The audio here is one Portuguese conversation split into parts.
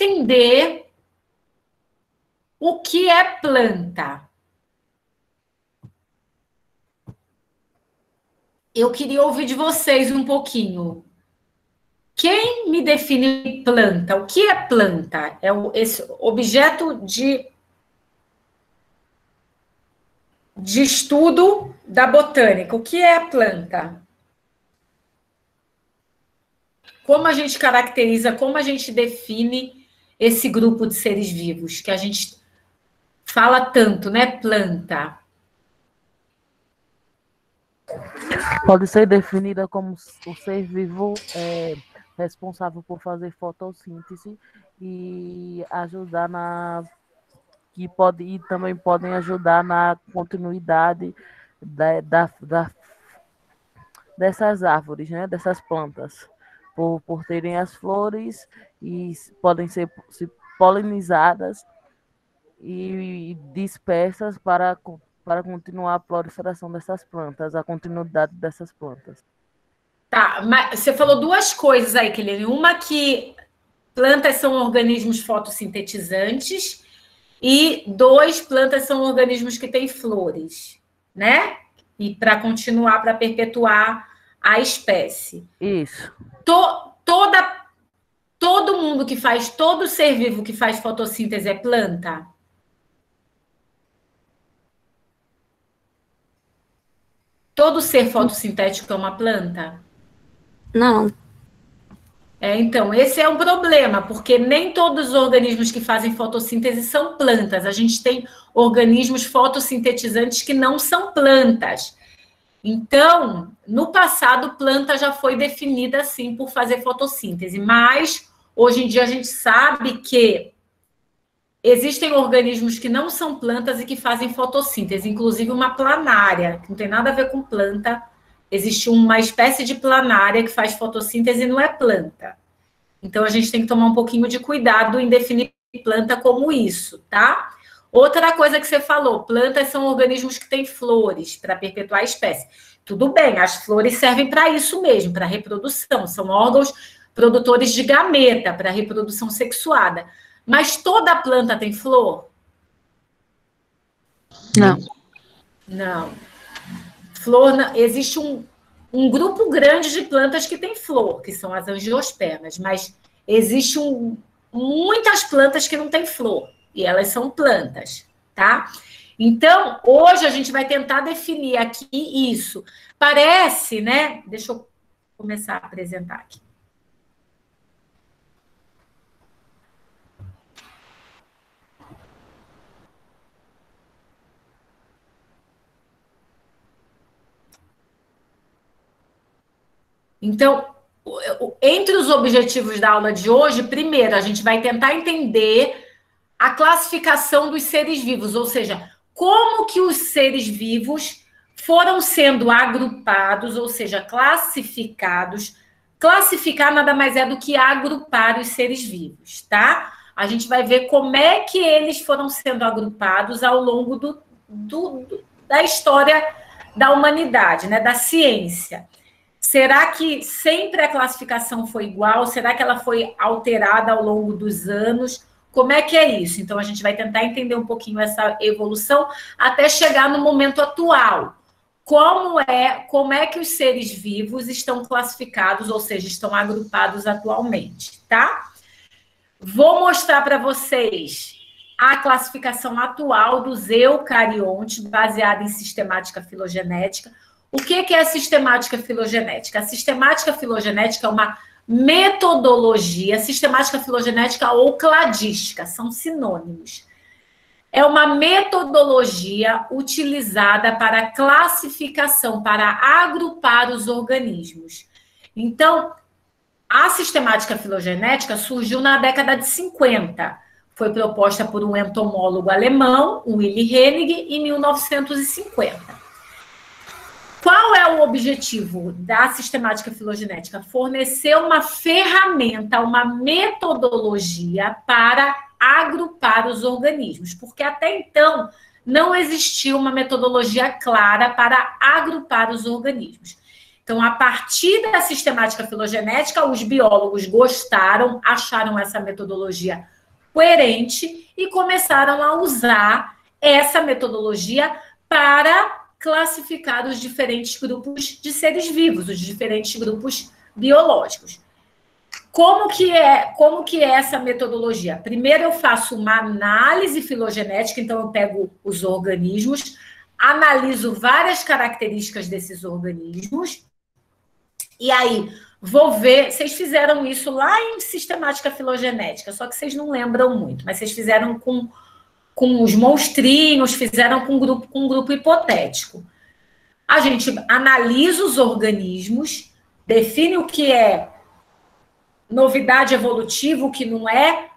entender o que é planta. Eu queria ouvir de vocês um pouquinho. Quem me define planta? O que é planta? É esse objeto de estudo da botânica. O que é planta? Como a gente caracteriza, como a gente define esse grupo de seres vivos que a gente fala tanto, né? Planta. Pode ser definida como o ser vivo responsável por fazer fotossíntese e ajudar e também podem ajudar na continuidade dessas árvores, né? Dessas plantas, por terem as flores e podem ser polinizadas e dispersas para continuar a proliferação dessas plantas, a continuidade dessas plantas. Tá, mas você falou duas coisas aí, Kelly. Uma que plantas são organismos fotossintetizantes e dois, plantas são organismos que têm flores, né? E para continuar, para perpetuar a espécie. Isso. Todo mundo que faz, todo ser vivo que faz fotossíntese é planta? Todo ser fotossintético é uma planta? Não. Então, esse é um problema, porque nem todos os organismos que fazem fotossíntese são plantas. A gente tem organismos fotossintetizantes que não são plantas. Então, no passado, planta já foi definida assim por fazer fotossíntese, mas hoje em dia a gente sabe que existem organismos que não são plantas e que fazem fotossíntese, inclusive uma planária, que não tem nada a ver com planta. Existe uma espécie de planária que faz fotossíntese e não é planta. Então, a gente tem que tomar um pouquinho de cuidado em definir planta como isso, tá? Outra coisa que você falou, plantas são organismos que têm flores para perpetuar a espécie. Tudo bem, as flores servem para isso mesmo, para reprodução. São órgãos produtores de gameta, para reprodução sexuada. Mas toda planta tem flor? Não. Não. Flor, existe um grupo grande de plantas que tem flor, que são as angiospermas, mas existe muitas plantas que não têm flor, e elas são plantas, tá? Então, hoje a gente vai tentar definir aqui isso. Parece, né? Deixa eu começar a apresentar aqui. Então, entre os objetivos da aula de hoje, primeiro, a gente vai tentar entender a classificação dos seres vivos, ou seja, como que os seres vivos foram sendo agrupados, ou seja, classificados. Classificar nada mais é do que agrupar os seres vivos, tá? A gente vai ver como é que eles foram sendo agrupados ao longo da história da humanidade, né, da ciência. Será que sempre a classificação foi igual? Será que ela foi alterada ao longo dos anos? Como é que é isso? Então, a gente vai tentar entender um pouquinho essa evolução até chegar no momento atual. Como é que os seres vivos estão classificados, ou seja, estão agrupados atualmente, tá? Vou mostrar para vocês a classificação atual dos eucariontes, baseada em sistemática filogenética. O que é a sistemática filogenética? A sistemática filogenética é uma metodologia, sistemática filogenética ou cladística, são sinônimos. É uma metodologia utilizada para classificação, para agrupar os organismos. Então, a sistemática filogenética surgiu na década de 50. Foi proposta por um entomólogo alemão, Willy Hennig, em 1950. Qual é o objetivo da sistemática filogenética? Fornecer uma ferramenta, uma metodologia para agrupar os organismos, porque até então não existia uma metodologia clara para agrupar os organismos. Então, a partir da sistemática filogenética, os biólogos gostaram, acharam essa metodologia coerente e começaram a usar essa metodologia para classificar os diferentes grupos de seres vivos, os diferentes grupos biológicos. Como que é essa metodologia? Primeiro eu faço uma análise filogenética, então eu pego os organismos, analiso várias características desses organismos, e aí vou ver, vocês fizeram isso lá em sistemática filogenética, só que vocês não lembram muito, mas vocês fizeram com os monstrinhos, fizeram com um grupo hipotético. A gente analisa os organismos, define o que é novidade evolutiva, o que não é,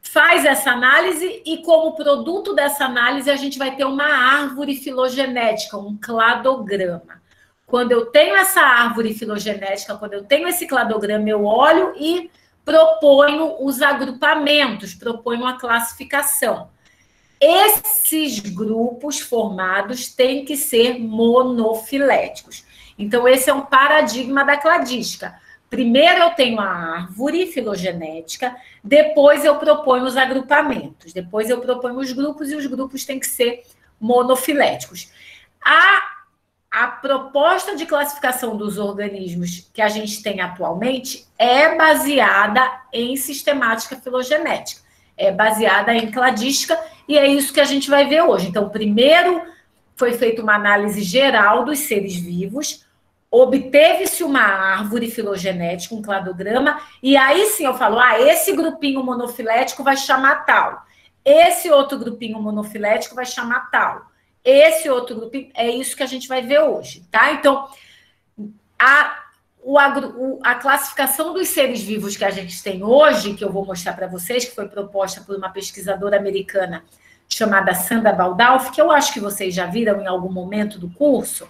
faz essa análise e, como produto dessa análise, a gente vai ter uma árvore filogenética, um cladograma. Quando eu tenho essa árvore filogenética, quando eu tenho esse cladograma, eu olho e proponho os agrupamentos, proponho a classificação. Esses grupos formados têm que ser monofiléticos. Então, esse é um paradigma da cladística. Primeiro eu tenho a árvore filogenética, depois eu proponho os agrupamentos, depois eu proponho os grupos, e os grupos têm que ser monofiléticos. A proposta de classificação dos organismos que a gente tem atualmente é baseada em sistemática filogenética, é baseada em cladística, e é isso que a gente vai ver hoje. Então, primeiro foi feita uma análise geral dos seres vivos, obteve-se uma árvore filogenética, um cladograma, e aí sim eu falo, esse grupinho monofilético vai chamar tal, esse outro grupinho monofilético vai chamar tal, esse outro grupinho, é isso que a gente vai ver hoje, tá? Então, a classificação dos seres vivos que a gente tem hoje, que eu vou mostrar para vocês, que foi proposta por uma pesquisadora americana chamada Sandra Baldalf, que eu acho que vocês já viram em algum momento do curso,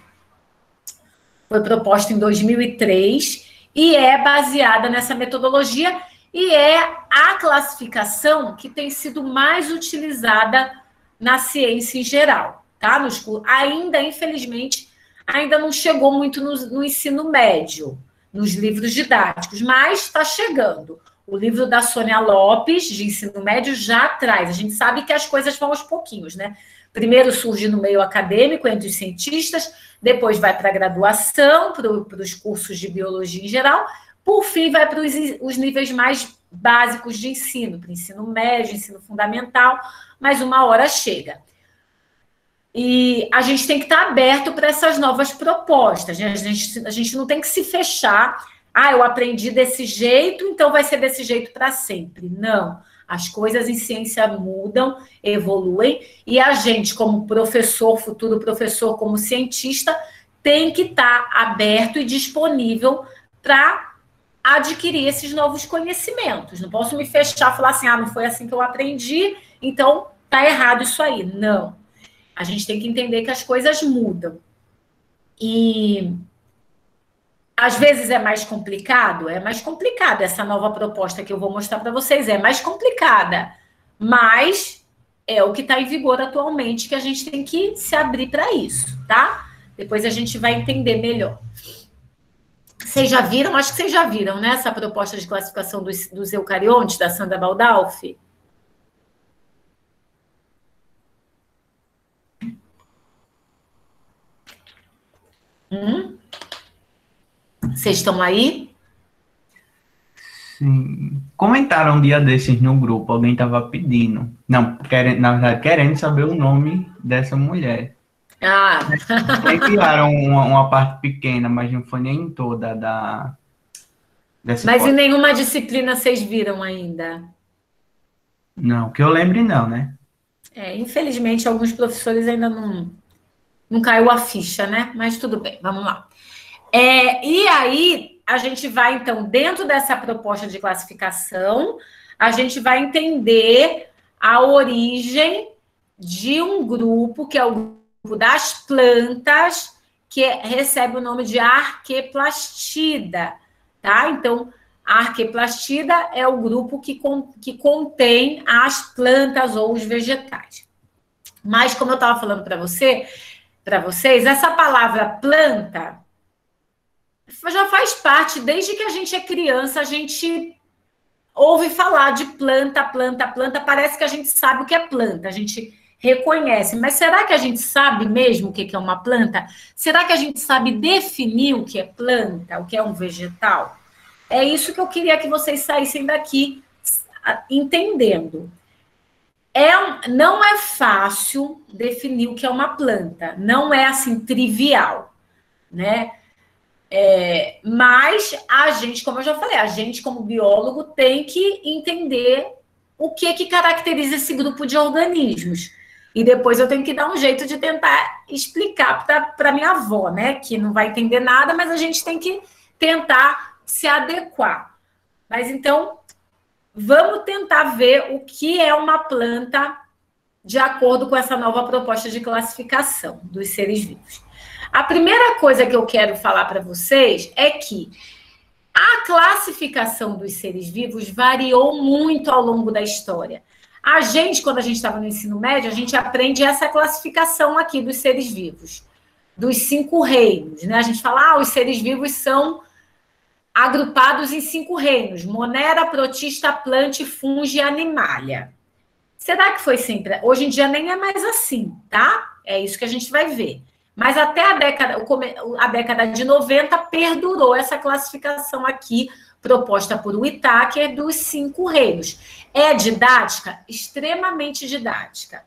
foi proposta em 2003 e é baseada nessa metodologia e é a classificação que tem sido mais utilizada na ciência em geral, tá? Ainda, infelizmente, ainda não chegou muito no ensino médio, nos livros didáticos, mas está chegando. O livro da Sônia Lopes, de ensino médio, já traz. A gente sabe que as coisas vão aos pouquinhos, né? Primeiro surge no meio acadêmico, entre os cientistas, depois vai para a graduação, para os cursos de biologia em geral, por fim vai para os níveis mais básicos de ensino, para ensino médio, ensino fundamental, mas uma hora chega. E a gente tem que estar aberto para essas novas propostas, né? A gente não tem que se fechar, eu aprendi desse jeito, então vai ser desse jeito para sempre. Não. As coisas em ciência mudam, evoluem, e a gente, como professor, futuro professor, como cientista, tem que estar aberto e disponível para adquirir esses novos conhecimentos. Não posso me fechar e falar assim, não foi assim que eu aprendi, então está errado isso aí. Não. A gente tem que entender que as coisas mudam. E às vezes é mais complicado? É mais complicado. Essa nova proposta que eu vou mostrar para vocês é mais complicada, mas é o que está em vigor atualmente, que a gente tem que se abrir para isso, tá? Depois a gente vai entender melhor. Vocês já viram? Acho que vocês já viram, né? Essa proposta de classificação dos eucariontes, da Sandra Baldalf. Vocês estão aí? Sim. Comentaram um dia desses no grupo, alguém estava pedindo. Não, na verdade, querendo saber o nome dessa mulher. Enviaram uma parte pequena, mas não foi nem toda dessa. Mas em nenhuma disciplina vocês viram ainda? Não, que eu lembre não, né? Infelizmente, alguns professores ainda não caiu a ficha, né? Mas tudo bem, vamos lá. E aí, a gente vai, então, dentro dessa proposta de classificação, a gente vai entender a origem de um grupo, que é o grupo das plantas, que recebe o nome de Arqueplastida, tá? Então, a Arqueplastida é o grupo que contém as plantas ou os vegetais. Mas, como eu estava falando para vocês, essa palavra planta já faz parte, desde que a gente é criança, a gente ouve falar de planta, planta, planta, parece que a gente sabe o que é planta, a gente reconhece, mas será que a gente sabe mesmo o que é uma planta? Será que a gente sabe definir o que é planta, o que é um vegetal? É isso que eu queria que vocês saíssem daqui entendendo. Não é fácil definir o que é uma planta, não é assim trivial, né? Mas a gente, como eu já falei, a gente como biólogo tem que entender o que caracteriza esse grupo de organismos. E depois eu tenho que dar um jeito de tentar explicar para minha avó, né? Que não vai entender nada, mas a gente tem que tentar se adequar. Mas então, vamos tentar ver o que é uma planta de acordo com essa nova proposta de classificação dos seres vivos. A primeira coisa que eu quero falar para vocês é que a classificação dos seres vivos variou muito ao longo da história. A gente, quando a gente estava no ensino médio, a gente aprende essa classificação aqui dos seres vivos, dos 5 reinos, né? A gente fala, os seres vivos são agrupados em 5 reinos: Monera, Protista, Plante, Fungi e Animalia. Será que foi sempre? Hoje em dia nem é mais assim, tá? É isso que a gente vai ver. Mas até a década de 90 perdurou essa classificação aqui, proposta por Whittaker, dos 5 reinos. É didática? Extremamente didática.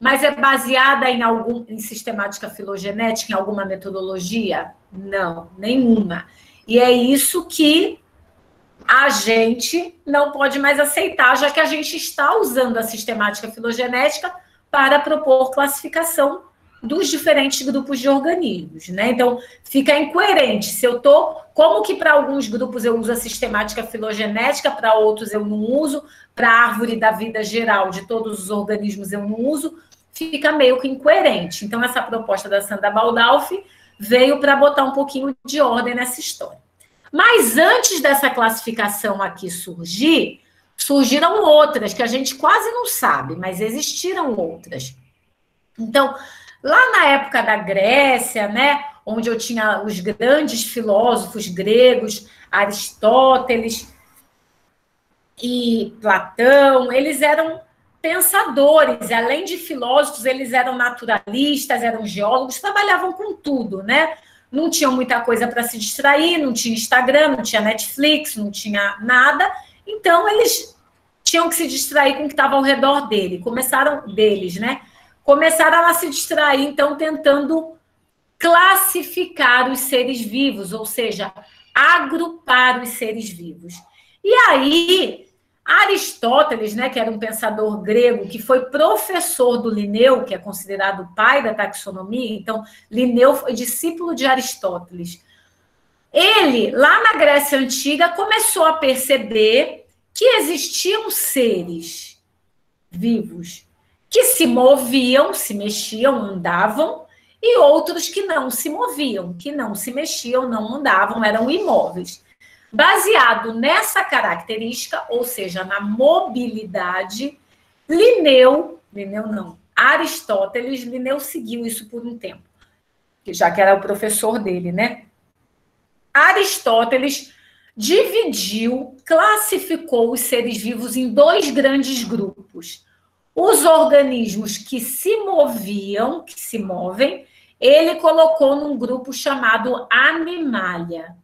Mas é baseada em sistemática filogenética, em alguma metodologia? Não, nenhuma. E é isso que a gente não pode mais aceitar, já que a gente está usando a sistemática filogenética para propor classificação dos diferentes grupos de organismos, né? Então, fica incoerente. Se eu tô, como que para alguns grupos eu uso a sistemática filogenética, para outros eu não uso, para a árvore da vida geral de todos os organismos eu não uso, fica meio que incoerente. Então, essa proposta da Sandra Baldalfi veio para botar um pouquinho de ordem nessa história. Mas antes dessa classificação aqui surgir, surgiram outras que a gente quase não sabe, mas existiram outras. Então, lá na época da Grécia, né, onde eu tinha os grandes filósofos gregos, Aristóteles e Platão, eles eram pensadores, além de filósofos, eles eram naturalistas, eram geólogos, trabalhavam com tudo, né? Não tinham muita coisa para se distrair, não tinha Instagram, não tinha Netflix, não tinha nada, então eles tinham que se distrair com o que estava ao redor começaram a se distrair, então, tentando classificar os seres vivos, ou seja, agrupar os seres vivos. E aí, Aristóteles, né, que era um pensador grego, que foi professor do Linneu, que é considerado o pai da taxonomia, então, Linneu foi discípulo de Aristóteles. Ele, lá na Grécia Antiga, começou a perceber que existiam seres vivos que se moviam, se mexiam, andavam, e outros que não se moviam, que não se mexiam, não andavam, eram imóveis. Baseado nessa característica, ou seja, na mobilidade, Aristóteles, Linneu seguiu isso por um tempo, já que era o professor dele, né? Aristóteles classificou os seres vivos em 2 grandes grupos. Os organismos que se moviam, que se movem, ele colocou num grupo chamado Animalia.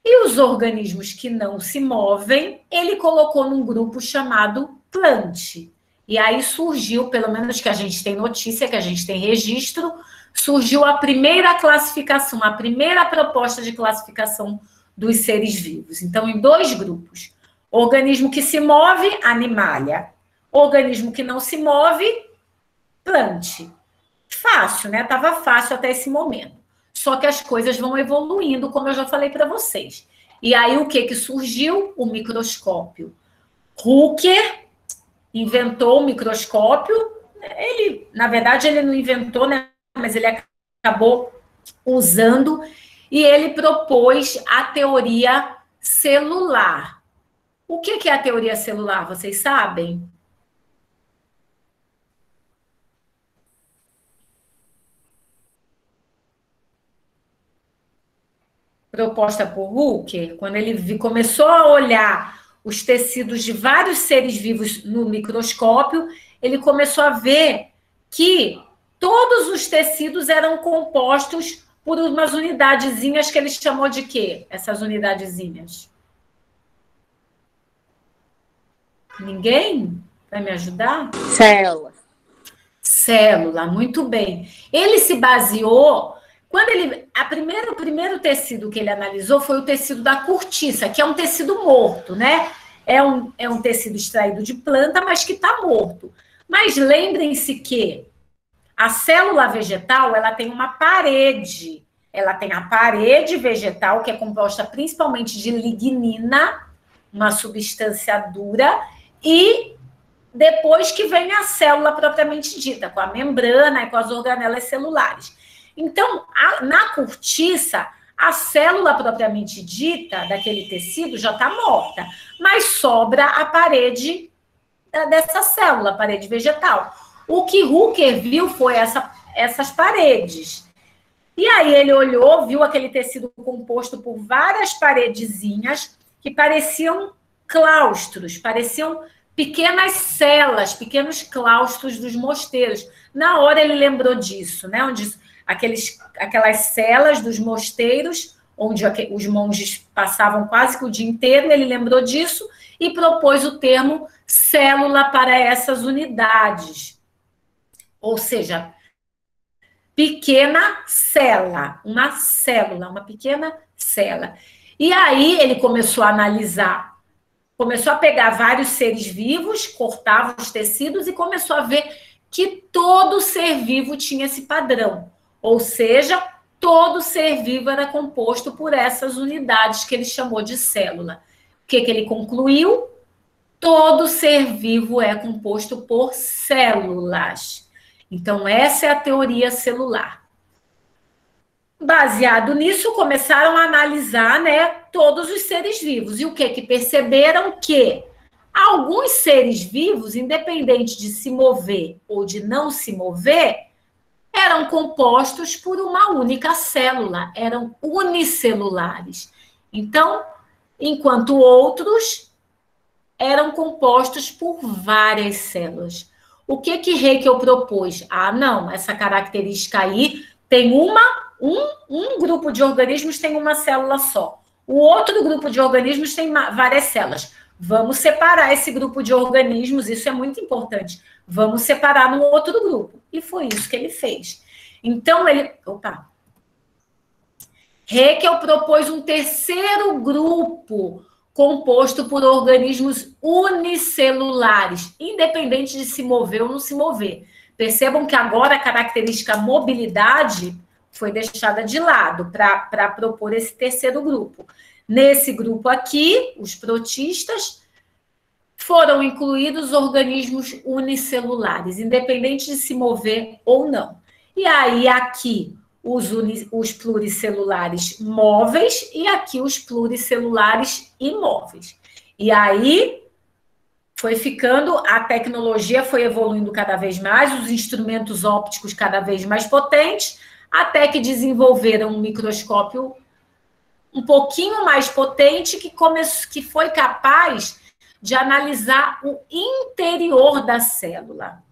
E os organismos que não se movem, ele colocou num grupo chamado Plante. E aí surgiu, pelo menos que a gente tem notícia, que a gente tem registro, surgiu a primeira classificação, a primeira proposta de classificação dos seres vivos. Então, em 2 grupos. Organismo que se move, Animalia. Organismo que não se move, Plante. Fácil, né? Estava fácil até esse momento. Só que as coisas vão evoluindo, como eu já falei para vocês. E aí, o que surgiu? O microscópio. Hooker inventou o microscópio. Ele, na verdade, ele não inventou, né? Mas ele acabou usando. E ele propôs a teoria celular. O que é a teoria celular? Vocês sabem? Proposta por Hooker, quando ele começou a olhar os tecidos de vários seres vivos no microscópio, ele começou a ver que todos os tecidos eram compostos por umas unidadezinhas que ele chamou de quê? Essas unidadezinhas. Ninguém vai me ajudar? Célula. Célula, muito bem. Ele se baseou... O primeiro tecido que ele analisou foi o tecido da cortiça, que é um tecido morto, né? É um tecido extraído de planta, mas que está morto. Mas lembrem-se que a célula vegetal, ela tem uma parede. Ela tem a parede vegetal, que é composta principalmente de lignina, uma substância dura, e depois que vem a célula propriamente dita, com a membrana e com as organelas celulares. Então, na cortiça, a célula propriamente dita daquele tecido já está morta, mas sobra a parede dessa célula, a parede vegetal. O que Hooker viu foi essas paredes. E aí ele olhou, viu aquele tecido composto por várias paredezinhas que pareciam claustros, pareciam pequenas celas, pequenos claustros dos mosteiros. Na hora ele lembrou disso, né? Onde aquelas celas dos mosteiros, onde os monges passavam quase que o dia inteiro, ele lembrou disso e propôs o termo célula para essas unidades. Ou seja, pequena célula, uma célula, uma pequena célula. E aí ele começou a analisar, começou a pegar vários seres vivos, cortava os tecidos e começou a ver que todo ser vivo tinha esse padrão. Ou seja, todo ser vivo era composto por essas unidades que ele chamou de célula. O que ele concluiu? Todo ser vivo é composto por células. Então, essa é a teoria celular. Baseado nisso, começaram a analisar, né, todos os seres vivos. E o que perceberam? Que alguns seres vivos, independente de se mover ou de não se mover, eram compostos por uma única célula, eram unicelulares. Então, enquanto outros eram compostos por várias células. O que Haeckel propôs? Não, essa característica aí tem um grupo de organismos tem uma célula só. O outro grupo de organismos tem várias células. Vamos separar esse grupo de organismos, isso é muito importante. Vamos separar num outro grupo. E foi isso que ele fez. Então, Haeckel propôs um terceiro grupo composto por organismos unicelulares, independente de se mover ou não se mover. Percebam que agora a característica mobilidade foi deixada de lado para propor esse terceiro grupo. Nesse grupo aqui, os protistas, foram incluídos organismos unicelulares, independente de se mover ou não. E aí, aqui, os pluricelulares móveis e aqui os pluricelulares imóveis. E aí, foi ficando, a tecnologia foi evoluindo cada vez mais, os instrumentos ópticos cada vez mais potentes, até que desenvolveram um microscópio um pouquinho mais potente que foi capaz de analisar o interior da célula.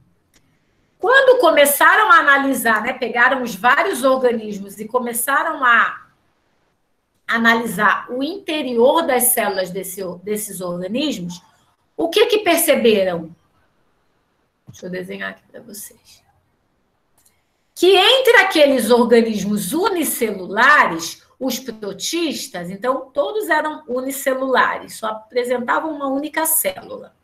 Quando começaram a analisar, né, pegaram os vários organismos e começaram a analisar o interior das células desses organismos, o que perceberam? Deixa eu desenhar aqui para vocês. Que entre aqueles organismos unicelulares, os protistas, então, todos eram unicelulares, só apresentavam uma única célula.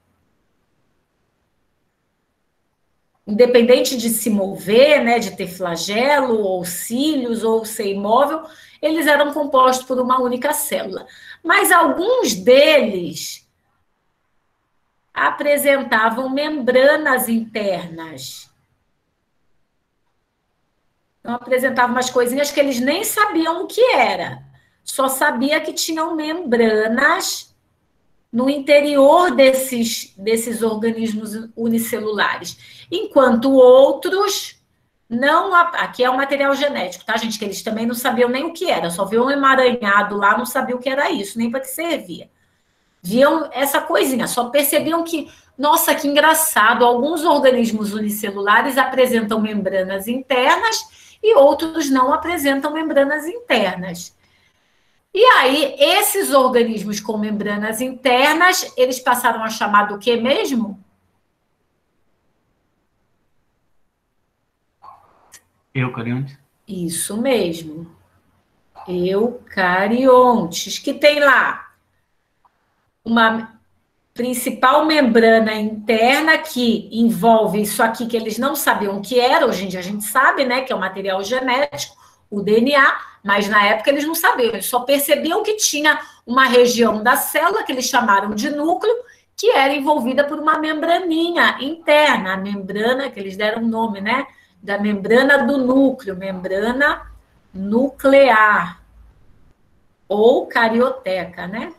Independente de se mover, né, de ter flagelo, ou cílios, ou ser imóvel, eles eram compostos por uma única célula. Mas alguns deles apresentavam membranas internas. Então, apresentavam umas coisinhas que eles nem sabiam o que era. Só sabia que tinham membranas no interior desses organismos unicelulares. Enquanto outros não... Aqui é o material genético, tá, gente? Que eles também não sabiam nem o que era. Só viu um emaranhado lá, não sabia o que era isso, nem para que servia. viam essa coisinha, só percebiam que, nossa, que engraçado, alguns organismos unicelulares apresentam membranas internas e outros não apresentam membranas internas. E aí, esses organismos com membranas internas, eles passaram a chamar do que mesmo? Eucariontes. Isso mesmo. Eucariontes, que tem lá uma principal membrana interna que envolve isso aqui que eles não sabiam o que era, hoje em dia a gente sabe, né, que é o material genético, o DNA, mas na época eles não sabiam, eles só percebiam que tinha uma região da célula que eles chamaram de núcleo, que era envolvida por uma membraninha interna, a membrana, que eles deram o nome, né, da membrana do núcleo, membrana nuclear, ou carioteca, né?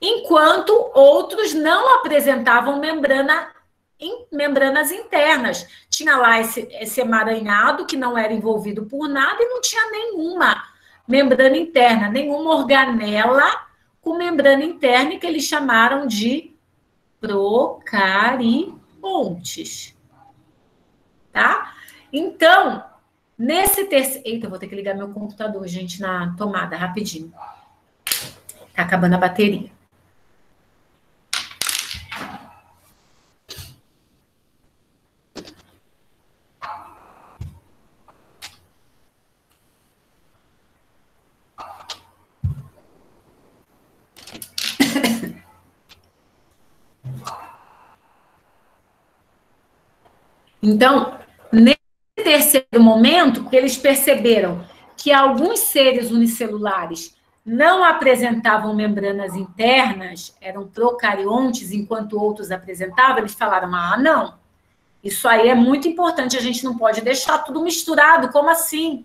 Enquanto outros não apresentavam membranas internas. Tinha lá esse emaranhado que não era envolvido por nada e não tinha nenhuma membrana interna, nenhuma organela com membrana interna que eles chamaram de procariontes. Tá? Então, nesse terceiro... Eita, vou ter que ligar meu computador, gente, na tomada, rapidinho. Tá acabando a bateria. Então, nesse terceiro momento, eles perceberam que alguns seres unicelulares não apresentavam membranas internas, eram procariontes, enquanto outros apresentavam, eles falaram, não, isso aí é muito importante, a gente não pode deixar tudo misturado, como assim?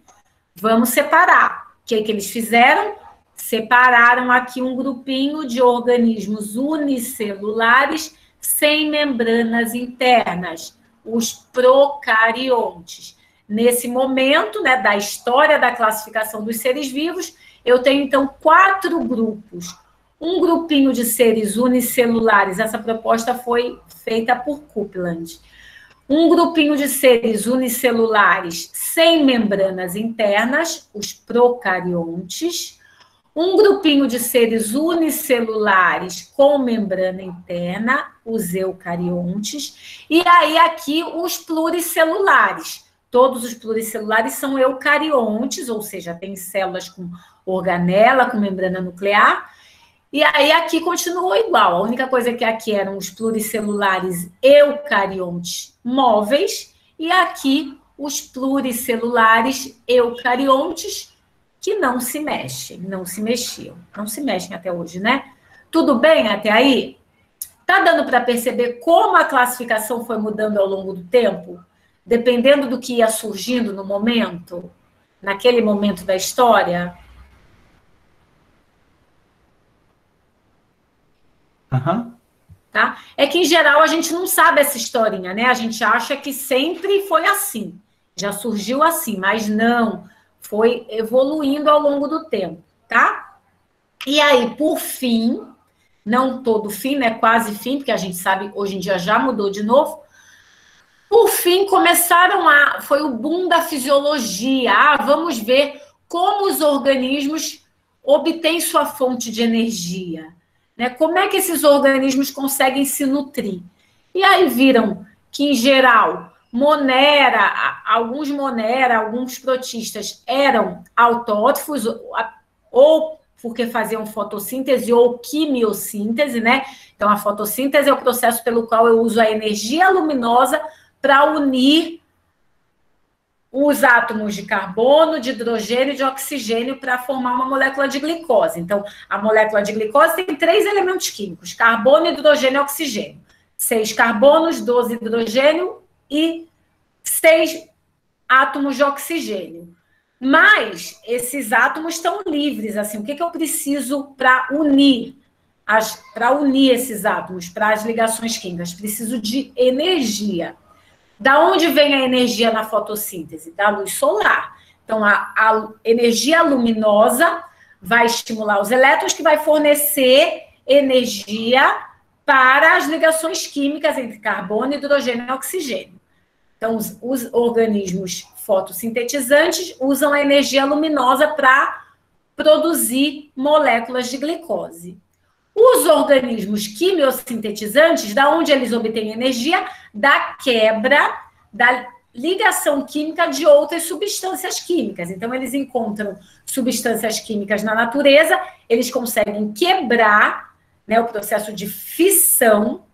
Vamos separar. O que eles fizeram? Separaram aqui um grupinho de organismos unicelulares sem membranas internas, os procariontes. Nesse momento, né, da história da classificação dos seres vivos, eu tenho, então, 4 grupos. Um grupinho de seres unicelulares, essa proposta foi feita por Copeland. Um grupinho de seres unicelulares sem membranas internas, os procariontes. Um grupinho de seres unicelulares com membrana interna, os eucariontes. E aí, aqui, os pluricelulares. Todos os pluricelulares são eucariontes, ou seja, tem células com organela, com membrana nuclear. E aí, aqui continuou igual. A única coisa que aqui eram os pluricelulares eucariontes móveis, e aqui os pluricelulares eucariontes que não se mexem, não se mexiam. Não se mexem até hoje, né? Tudo bem até aí? Tá dando para perceber como a classificação foi mudando ao longo do tempo? Dependendo do que ia surgindo no momento, naquele momento da história? Uhum. Tá? É que, em geral, a gente não sabe essa historinha, né? A gente acha que sempre foi assim, já surgiu assim, mas não, foi evoluindo ao longo do tempo, tá? E aí, por fim, não todo fim, né? Quase fim, porque a gente sabe, hoje em dia já mudou de novo. Por fim, foi o boom da fisiologia. Vamos ver como os organismos obtêm sua fonte de energia. Né? Como é que esses organismos conseguem se nutrir? E aí viram que, em geral, alguns protistas eram autótrofos, ou porque faziam fotossíntese ou quimiossíntese, né? Então, a fotossíntese é o processo pelo qual eu uso a energia luminosa para unir os átomos de carbono, de hidrogênio e de oxigênio para formar uma molécula de glicose. Então, a molécula de glicose tem 3 elementos químicos, carbono, hidrogênio e oxigênio. 6 carbonos, 12 hidrogênio e 6 átomos de oxigênio. Mas esses átomos estão livres, assim, o que eu preciso para unir esses átomos, para as ligações químicas? Preciso de energia. Da onde vem a energia na fotossíntese? Da luz solar. Então, a energia luminosa vai estimular os elétrons, que vai fornecer energia para as ligações químicas entre carbono, hidrogênio e oxigênio. Então, os organismos fotossintetizantes usam a energia luminosa para produzir moléculas de glicose. Os organismos quimiosintetizantes, da onde eles obtêm energia? Da quebra, da ligação química de outras substâncias químicas. Então, eles encontram substâncias químicas na natureza, eles conseguem quebrar, né, o processo de fissão,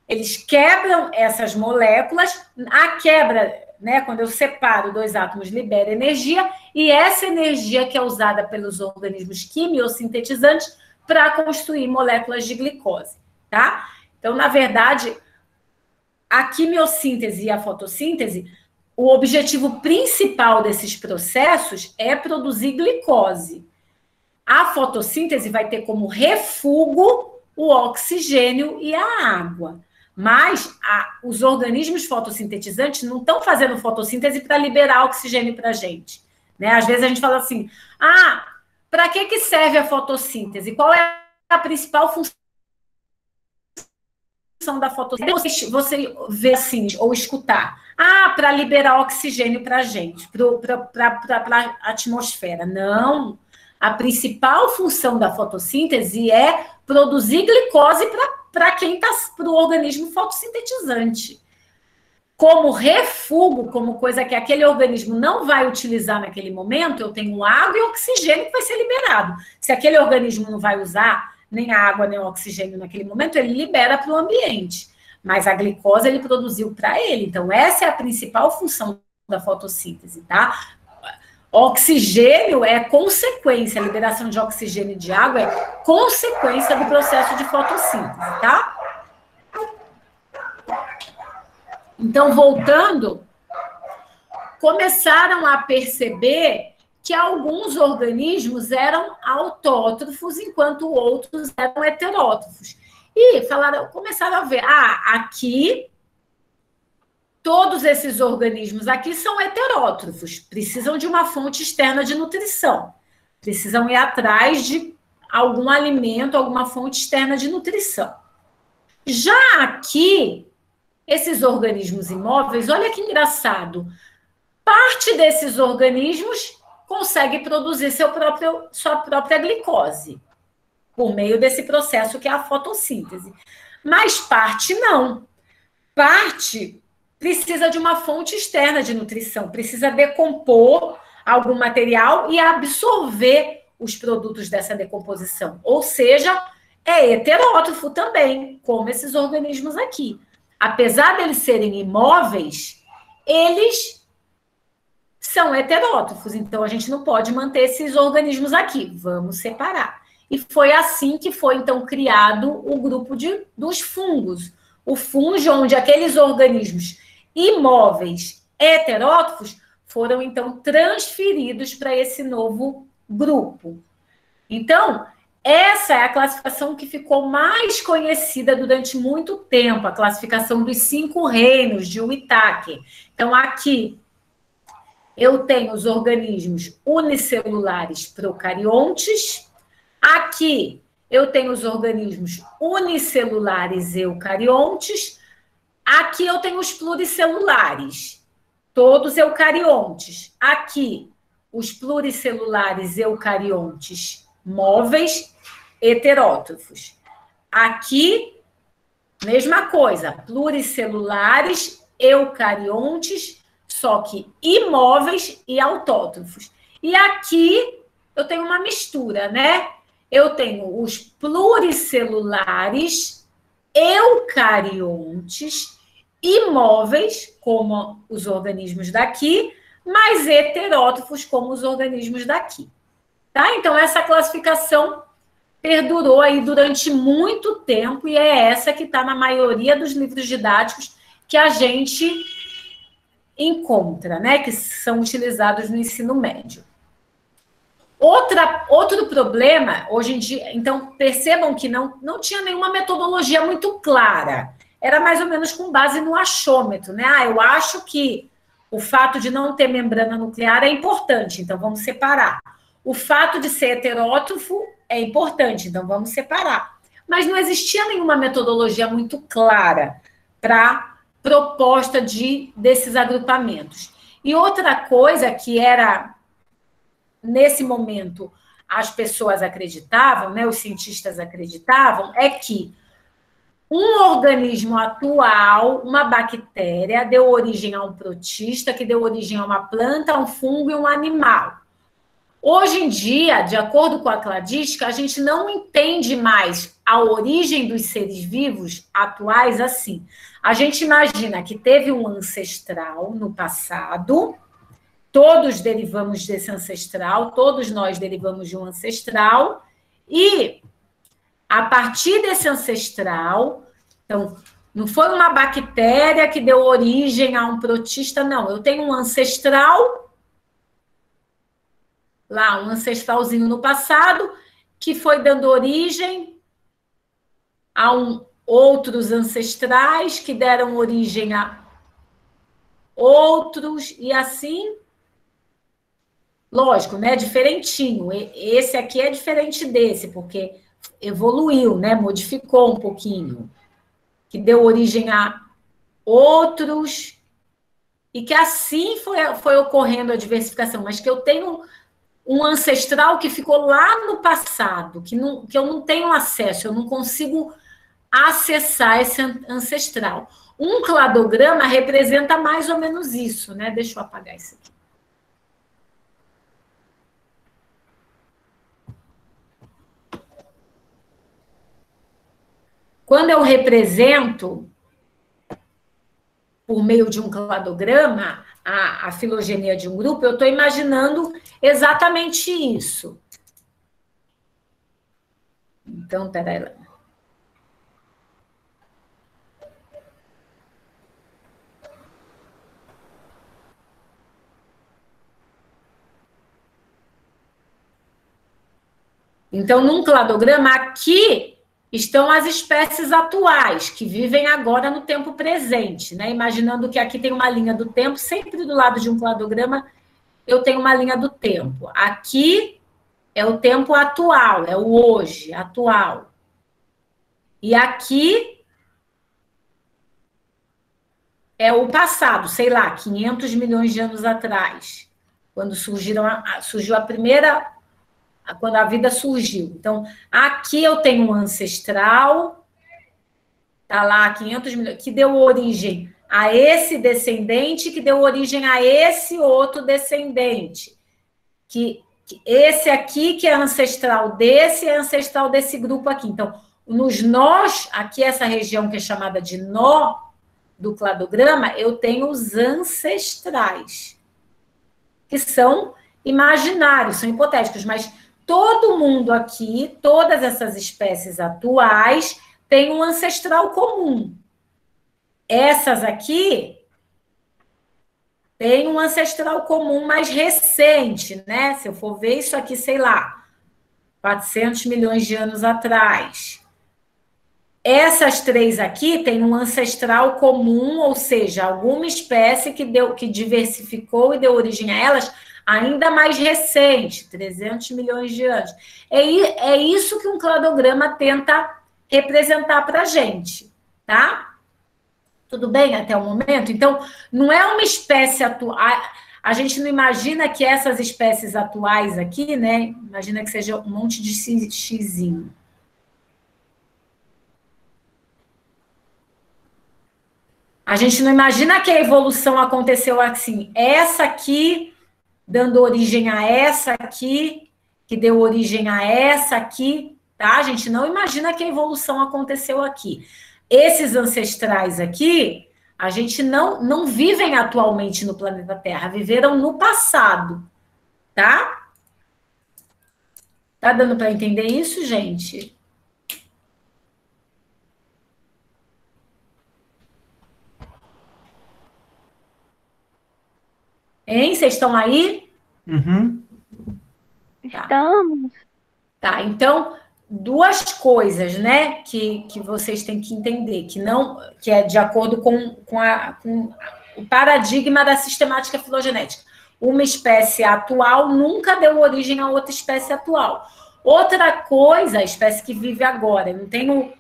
eles quebram essas moléculas, a quebra, né, quando eu separo dois átomos, libera energia, e essa energia que é usada pelos organismos quimiosintetizantes para construir moléculas de glicose, tá? Então, na verdade, a quimiossíntese e a fotossíntese, o objetivo principal desses processos é produzir glicose. A fotossíntese vai ter como refúgio o oxigênio e a água. Mas os organismos fotossintetizantes não estão fazendo fotossíntese para liberar oxigênio para a gente, né? Às vezes a gente fala assim, para que serve a fotossíntese? Qual é a principal função da fotossíntese? Você vê assim, ou escutar, para liberar oxigênio para a gente, para a atmosfera. Não, a principal função da fotossíntese é produzir glicose para o organismo fotossintetizante. Como refúgio, como coisa que aquele organismo não vai utilizar naquele momento, eu tenho água e oxigênio que vai ser liberado. Se aquele organismo não vai usar nem a água nem o oxigênio naquele momento, ele libera para o ambiente. Mas a glicose ele produziu para ele. Então, essa é a principal função da fotossíntese, tá? Oxigênio é consequência, a liberação de oxigênio e de água é consequência do processo de fotossíntese, tá? Então, voltando, começaram a perceber que alguns organismos eram autótrofos, enquanto outros eram heterótrofos. E começaram a ver, aqui, todos esses organismos aqui são heterótrofos, precisam de uma fonte externa de nutrição, precisam ir atrás de algum alimento, alguma fonte externa de nutrição. Já aqui, esses organismos imóveis, olha que engraçado, parte desses organismos consegue produzir sua própria glicose, por meio desse processo que é a fotossíntese. Mas parte não. Parte precisa de uma fonte externa de nutrição, precisa decompor algum material e absorver os produtos dessa decomposição. Ou seja, é heterótrofo também, como esses organismos aqui. Apesar deles serem imóveis, eles são heterótrofos, então a gente não pode manter esses organismos aqui, vamos separar. E foi assim que foi, então, criado o grupo dos fungos. O fungo, onde aqueles organismos imóveis heterótrofos foram, então, transferidos para esse novo grupo. Então, essa é a classificação que ficou mais conhecida durante muito tempo, a classificação dos 5 reinos de Whittaker. Então, aqui eu tenho os organismos unicelulares procariontes, aqui eu tenho os organismos unicelulares eucariontes, aqui eu tenho os pluricelulares, todos eucariontes. Aqui, os pluricelulares eucariontes móveis, heterótrofos. Aqui, mesma coisa, pluricelulares eucariontes, só que imóveis e autótrofos. E aqui eu tenho uma mistura, né? Eu tenho os pluricelulares eucariontes, imóveis, como os organismos daqui, mas heterótrofos, como os organismos daqui. Tá? Então, essa classificação perdurou aí durante muito tempo e é essa que está na maioria dos livros didáticos que a gente encontra, né? Que são utilizados no ensino médio. Outro problema, hoje em dia, então, percebam que não tinha nenhuma metodologia muito clara. Era mais ou menos com base no achômetro, né? Eu acho que o fato de não ter membrana nuclear é importante, então vamos separar. o fato de ser heterótrofo é importante, então vamos separar. Mas não existia nenhuma metodologia muito clara para proposta desses agrupamentos. E outra coisa que era, nesse momento, as pessoas acreditavam, né, os cientistas acreditavam, é que um organismo atual, uma bactéria, deu origem a um protista, que deu origem a uma planta, a um fungo e um animal. Hoje em dia, de acordo com a cladística, a gente não entende mais a origem dos seres vivos atuais assim. A gente imagina que teve um ancestral no passado, todos derivamos desse ancestral, todos nós derivamos de um ancestral, e a partir desse ancestral, então, não foi uma bactéria que deu origem a um protista, não. Eu tenho um ancestral, lá, um ancestralzinho no passado, que foi dando origem a outros ancestrais, que deram origem a outros, e assim, lógico, né? Diferentinho. Esse aqui é diferente desse, porque evoluiu, né? Modificou um pouquinho, que deu origem a outros, e que assim foi ocorrendo a diversificação, mas que eu tenho um ancestral que ficou lá no passado, que eu não tenho acesso, eu não consigo acessar esse ancestral. Um cladograma representa mais ou menos isso, né? Deixa eu apagar isso aqui. Quando eu represento, por meio de um cladograma, a filogenia de um grupo, eu estou imaginando exatamente isso. Então, peraí lá. Então, num cladograma, aqui estão as espécies atuais, que vivem agora no tempo presente, né? Imaginando que aqui tem uma linha do tempo, sempre do lado de um cladograma eu tenho uma linha do tempo. Aqui é o tempo atual, é o hoje, atual. E aqui é o passado, sei lá, 500 milhões de anos atrás, quando surgiu a primeira... quando a vida surgiu. Então, aqui eu tenho um ancestral, tá lá, 500 milhões, que deu origem a esse descendente, que deu origem a esse outro descendente. Que esse aqui, que é ancestral desse, é ancestral desse grupo aqui. Então, nos nós, aqui essa região que é chamada de nó do cladograma, eu tenho os ancestrais, que são imaginários, são hipotéticos, mas todo mundo aqui, todas essas espécies atuais, têm um ancestral comum. Essas aqui têm um ancestral comum mais recente, né? Se eu for ver isso aqui, sei lá, 400 milhões de anos atrás. Essas três aqui têm um ancestral comum, ou seja, alguma espécie que diversificou e deu origem a elas ainda mais recente, 300 milhões de anos. É isso que um cladograma tenta representar para a gente, tá? Tudo bem até o momento? Então, não é uma espécie atual. A gente não imagina que essas espécies atuais aqui, né? Imagina que seja um monte de xizinho. A gente não imagina que a evolução aconteceu assim. Essa aqui dando origem a essa aqui, que deu origem a essa aqui, tá? A gente não imagina que a evolução aconteceu aqui. Esses ancestrais aqui, a gente não vivem atualmente no planeta Terra, viveram no passado, tá? Tá dando para entender isso, gente? Hein? Vocês estão aí? Uhum. Tá. Estamos. Tá, então, duas coisas, né, que vocês têm que entender, que é de acordo com o paradigma da sistemática filogenética. uma espécie atual nunca deu origem a outra espécie atual. Outra coisa, a espécie que vive agora. Eu não tenho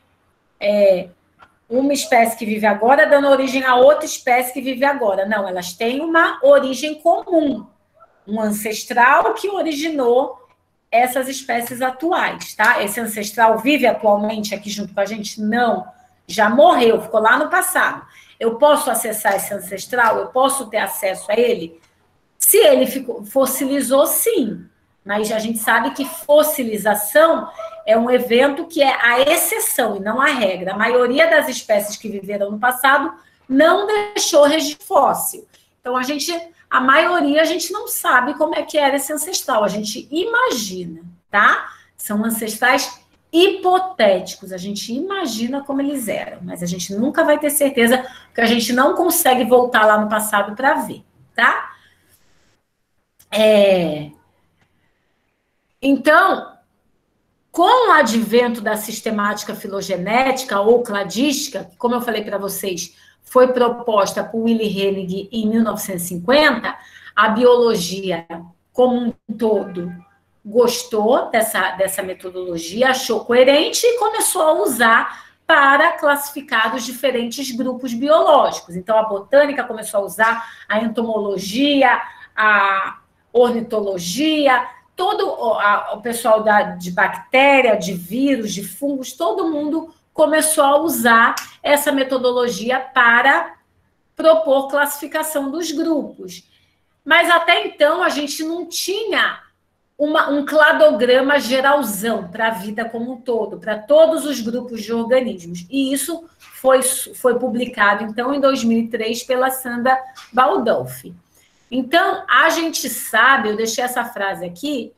uma espécie que vive agora dando origem a outra espécie que vive agora. Não, elas têm uma origem comum. Um ancestral que originou essas espécies atuais, tá? Esse ancestral vive atualmente aqui junto com a gente? Não. Já morreu, ficou lá no passado. Eu posso acessar esse ancestral? Eu posso ter acesso a ele? Se ele fossilizou, sim. Mas a gente sabe que fossilização é um evento que é a exceção e não a regra. A maioria das espécies que viveram no passado não deixou registro fóssil. Então, a maioria a gente não sabe como é que era esse ancestral. A gente imagina, tá? São ancestrais hipotéticos. A gente imagina como eles eram, mas a gente nunca vai ter certeza, porque a gente não consegue voltar lá no passado para ver, tá? Então, com o advento da sistemática filogenética ou cladística, que, como eu falei para vocês, foi proposta por Willy Hennig em 1950, a biologia como um todo gostou dessa metodologia, achou coerente e começou a usar para classificar os diferentes grupos biológicos. Então, a botânica começou a usar a entomologia, a ornitologia, todo o pessoal de bactéria, de vírus, de fungos, todo mundo começou a usar essa metodologia para propor classificação dos grupos. Mas até então a gente não tinha um cladograma geralzão para a vida como um todo, para todos os grupos de organismos. E isso foi publicado, então, em 2003, pela Sandra Baldolfi. Então, a gente sabe, eu deixei essa frase aqui,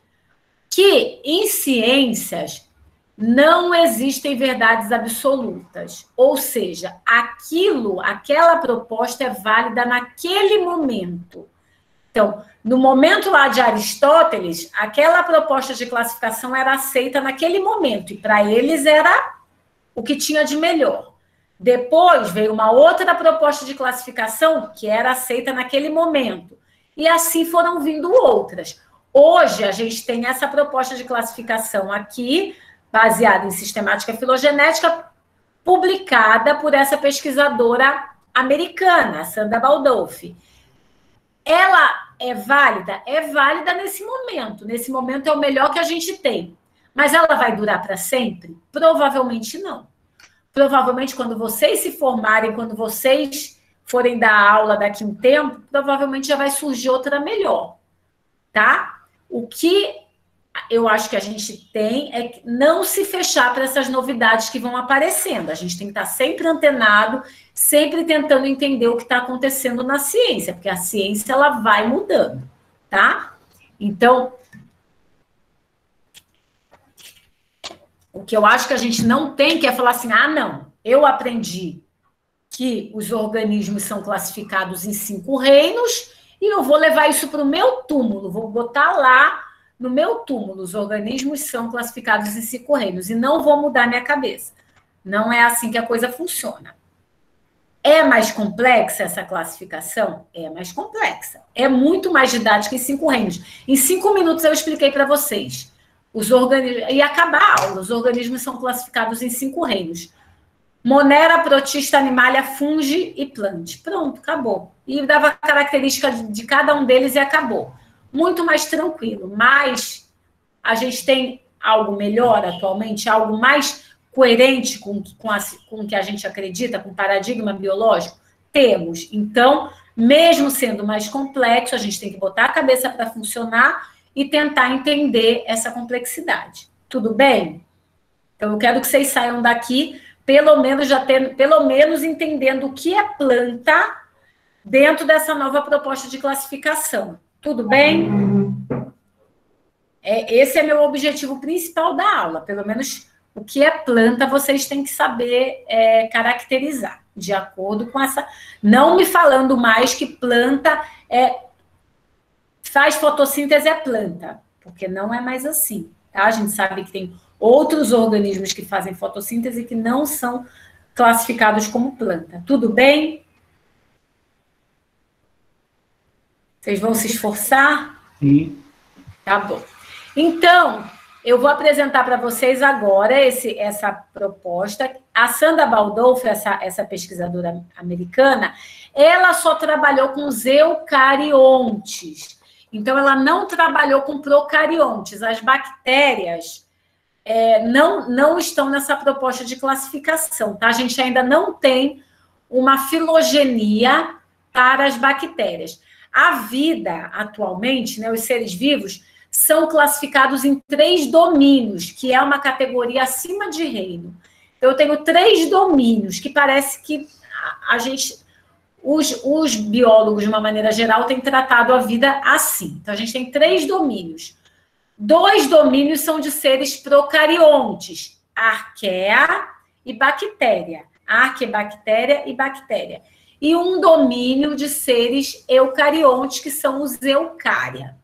que em ciências não existem verdades absolutas. Ou seja, aquela proposta é válida naquele momento. Então, no momento lá de Aristóteles, aquela proposta de classificação era aceita naquele momento, e para eles era o que tinha de melhor. Depois veio uma outra proposta de classificação que era aceita naquele momento. E assim foram vindo outras. Hoje, a gente tem essa proposta de classificação aqui, baseada em sistemática filogenética, publicada por essa pesquisadora americana, Sandra Baldolfi. Ela é válida? É válida nesse momento. Nesse momento é o melhor que a gente tem. Mas ela vai durar para sempre? Provavelmente não. Provavelmente, quando vocês se formarem, quando vocês forem dar aula daqui a um tempo, provavelmente já vai surgir outra melhor, tá? O que eu acho que a gente tem é não se fechar para essas novidades que vão aparecendo. A gente tem que estar sempre antenado, sempre tentando entender o que está acontecendo na ciência, porque a ciência ela vai mudando, tá? Então, o que eu acho que a gente não tem que é falar assim, não, eu aprendi que os organismos são classificados em 5 reinos e eu vou levar isso para o meu túmulo, vou botar lá no meu túmulo, os organismos são classificados em 5 reinos e não vou mudar minha cabeça. Não é assim que a coisa funciona. É mais complexa essa classificação? É mais complexa. É muito mais didática em 5 reinos. Em 5 minutos eu expliquei para vocês. Os organismos, e acabar a aula, os organismos são classificados em 5 reinos. Monera, protista, animalia, fungi e plante. Pronto, acabou. E dava característica de cada um deles e acabou. Muito mais tranquilo. Mas a gente tem algo melhor atualmente, algo mais coerente com o que a gente acredita, com o paradigma biológico? Temos. Então, mesmo sendo mais complexo, a gente tem que botar a cabeça para funcionar e tentar entender essa complexidade. Tudo bem? Então, eu quero que vocês saiam daqui, pelo menos entendendo o que é planta dentro dessa nova proposta de classificação. Tudo bem? Esse é meu objetivo principal da aula. Pelo menos o que é planta, vocês têm que saber caracterizar, de acordo com essa... Não me falando mais que planta faz fotossíntese é planta, porque não é mais assim, tá? A gente sabe que tem outros organismos que fazem fotossíntese que não são classificados como planta. Tudo bem? Vocês vão se esforçar? Sim. Tá bom. Então, eu vou apresentar para vocês agora essa proposta. A Sandra Baldolfo, essa pesquisadora americana, ela só trabalhou com os eucariontes. Então, ela não trabalhou com procariontes. As bactérias não estão nessa proposta de classificação, tá? A gente ainda não tem uma filogenia para as bactérias. A vida, atualmente, né, os seres vivos, são classificados em 3 domínios, que é uma categoria acima de reino. Eu tenho 3 domínios, que parece que os biólogos, de uma maneira geral, têm tratado a vida assim. Então, a gente tem 3 domínios. 2 domínios são de seres procariontes, arqueia e bactéria. Arquebactéria e bactéria. E um domínio de seres eucariontes, que são os eucária.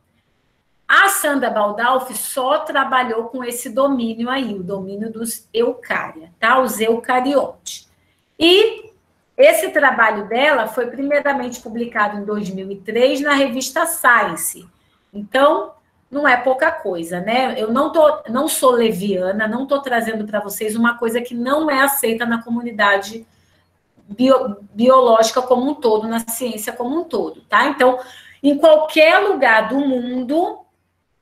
A Sandra Baldolfo só trabalhou com esse domínio aí, o domínio dos eucária, tá? Os eucariontes. E esse trabalho dela foi primeiramente publicado em 2003 na revista Science. Então, não é pouca coisa, né? Eu não sou leviana, não estou trazendo para vocês uma coisa que não é aceita na comunidade biológica como um todo, na ciência como um todo, tá? Então, em qualquer lugar do mundo,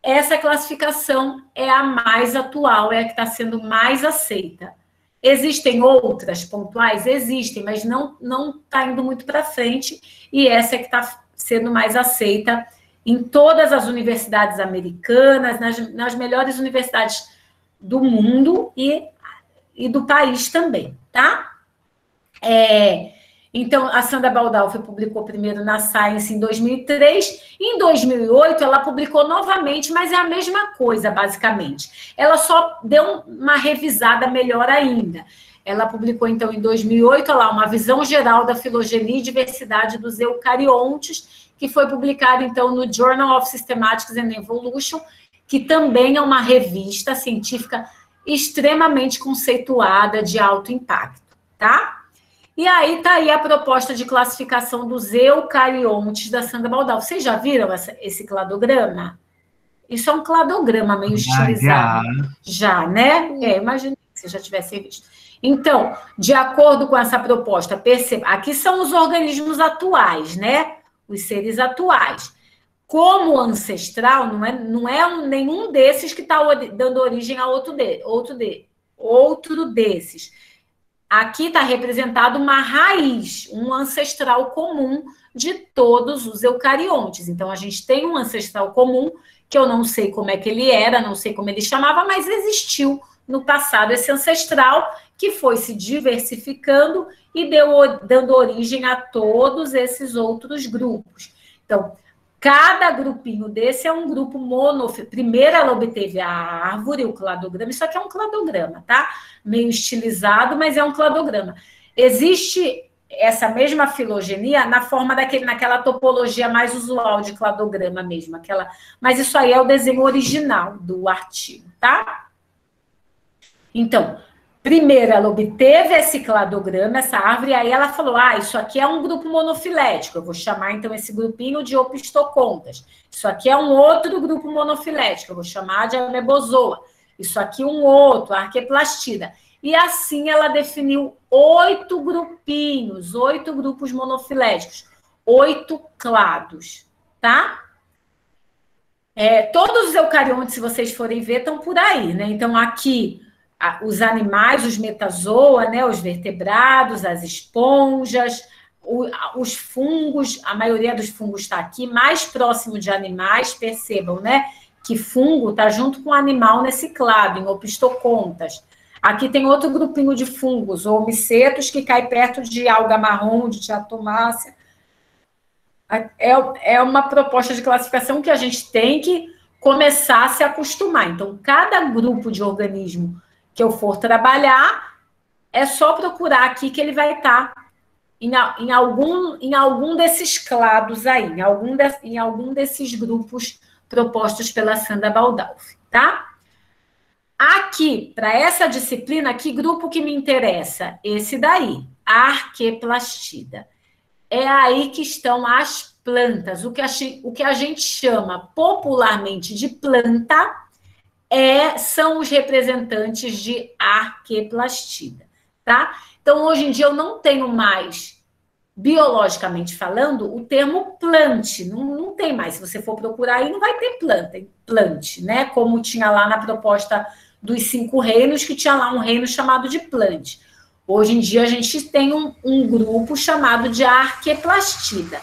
essa classificação é a mais atual, é a que está sendo mais aceita. Existem outras pontuais? Existem, mas não está indo muito para frente, e essa é que está sendo mais aceita em todas as universidades americanas, nas melhores universidades do mundo e do país também, tá? Então, a Sandra Baldolfo publicou primeiro na Science em 2003. Em 2008, ela publicou novamente, mas é a mesma coisa, basicamente. Ela só deu uma revisada melhor ainda. Ela publicou, então, em 2008, uma visão geral da filogenia e diversidade dos eucariontes, que foi publicado, então, no Journal of Systematics and Evolution, que também é uma revista científica extremamente conceituada, de alto impacto, tá? E aí está aí a proposta de classificação dos eucariontes da Sandra Baldolfo. Vocês já viram esse cladograma? Isso é um cladograma meio estilizado. Já, né? Imagina que você já tivesse visto. Então, de acordo com essa proposta, perceba, aqui são os organismos atuais, né? Os seres atuais. Como ancestral, não é nenhum desses que está dando origem a outro desses. Aqui está representado uma raiz, um ancestral comum de todos os eucariontes. Então, a gente tem um ancestral comum, que eu não sei como é que ele era, não sei como ele chamava, mas existiu no passado esse ancestral que foi se diversificando e dando origem a todos esses outros grupos. Então, cada grupinho desse é um grupo monofilamente. Primeiro ela obteve a árvore, o cladograma. Isso aqui é um cladograma, tá? Meio estilizado, mas é um cladograma. Existe essa mesma filogenia na forma naquela topologia mais usual de cladograma mesmo. Mas isso aí é o desenho original do artigo, tá? Então, primeiro ela obteve esse cladograma, essa árvore, e aí ela falou, isso aqui é um grupo monofilético, eu vou chamar então esse grupinho de opistocontas. Isso aqui é um outro grupo monofilético, eu vou chamar de amebozoa. Isso aqui um outro, arqueplastida. E assim ela definiu 8 grupinhos, 8 grupos monofiléticos, 8 clados, tá? Todos os eucariontes, se vocês forem ver, estão por aí, né? Então, aqui, os animais, os metazoa, né? Os vertebrados, as esponjas, os fungos, a maioria dos fungos está aqui, mais próximo de animais, percebam, né? Que fungo está junto com o animal nesse clado, em opistocontas. Aqui tem outro grupinho de fungos, ou micetos, que cai perto de alga marrom, de diatomácea. É uma proposta de classificação que a gente tem que começar a se acostumar. Então, cada grupo de organismo que eu for trabalhar, é só procurar aqui que ele vai estar em algum desses clados aí, em algum desses grupos propostos pela Sandra Baldolfo, tá? Aqui, para essa disciplina, que grupo que me interessa? Esse daí, arqueplastida. é aí que estão as plantas. O que a gente chama popularmente de planta são os representantes de arqueplastida, tá? Então, hoje em dia, eu não tenho mais, biologicamente falando, o termo plante. Não tem mais. Se você for procurar aí, não vai ter plante, né? Como tinha lá na proposta dos 5 reinos, que tinha lá um reino chamado de plante. Hoje em dia, a gente tem um grupo chamado de arqueplastida.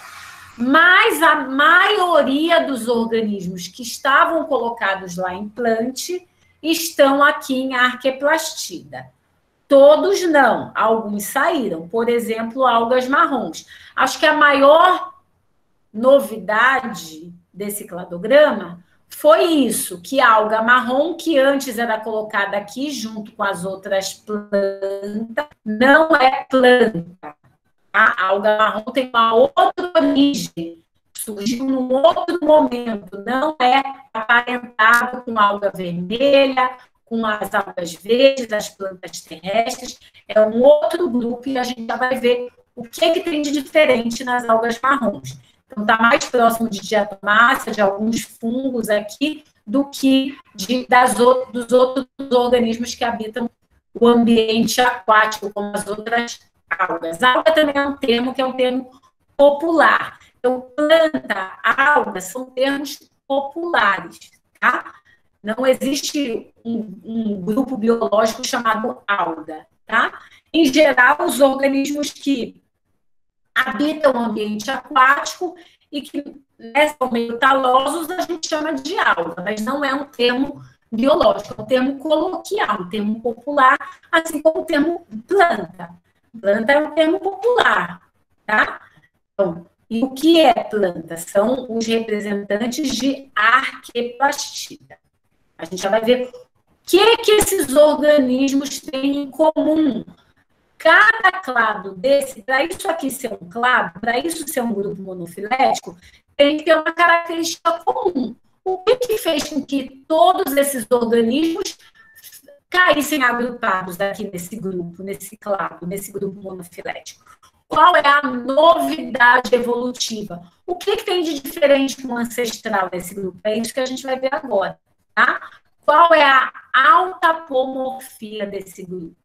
Mas a maioria dos organismos que estavam colocados lá em plante estão aqui em arqueplastida. Todos não, alguns saíram. Por exemplo, algas marrons. Acho que a maior novidade desse cladograma foi isso, que a alga marrom, que antes era colocada aqui junto com as outras plantas, não é planta. A alga marrom tem uma outra origem, surgiu num outro momento, não é aparentado com a alga vermelha, com as algas verdes, as plantas terrestres, é um outro grupo e a gente já vai ver o que tem de diferente nas algas marrons. Então, está mais próximo de diatomácea, de alguns fungos aqui, do que dos outros organismos que habitam o ambiente aquático, como as outras algas. Alga também é um termo que é um termo popular. Então, planta, alga, são termos populares, tá? Não existe um grupo biológico chamado alga, tá? Em geral, os organismos que habitam o ambiente aquático e que são meio talosos, a gente chama de alga, mas não é um termo biológico, é um termo coloquial, um termo popular, assim como o termo planta. Planta é um termo popular, tá? Então, e o que é planta? São os representantes de arqueplastida. A gente já vai ver o que esses organismos têm em comum. Cada clado desse, para isso aqui ser um clado, para isso ser um grupo monofilético, tem que ter uma característica comum. O que fez com que todos esses organismos caíssem agrupados aqui nesse grupo, nesse clado, nesse grupo monofilético? Qual é a novidade evolutiva? O que tem de diferente com o ancestral desse grupo? É isso que a gente vai ver agora, tá? Qual é a autapomorfia desse grupo?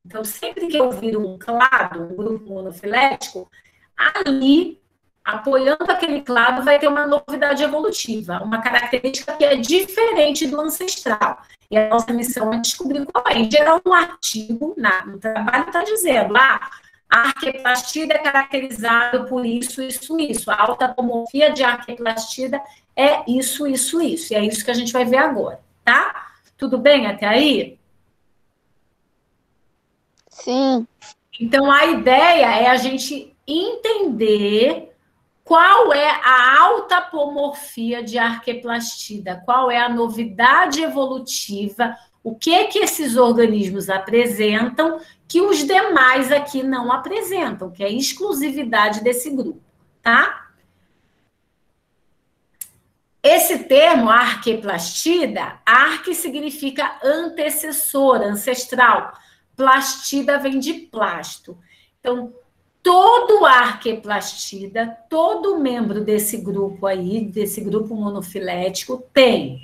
Então, sempre que eu viro um clado, um grupo monofilético, ali, apoiando aquele clado, vai ter uma novidade evolutiva, uma característica que é diferente do ancestral. E a nossa missão é descobrir qual é. Em geral, um artigo no trabalho está dizendo, a arqueplastida é caracterizada por isso, isso, isso. A autapomorfia de arqueplastida é isso, isso, isso. E é isso que a gente vai ver agora, tá? Tudo bem até aí? Sim. Então, a ideia é a gente entender qual é a autapomorfia de arqueplastida, qual é a novidade evolutiva, o que esses organismos apresentam que os demais aqui não apresentam, que é a exclusividade desse grupo, tá? Esse termo, arqueplastida, arque significa antecessor, ancestral. Plastida vem de plasto. Então, todo arqueplastida, todo membro desse grupo aí, desse grupo monofilético, tem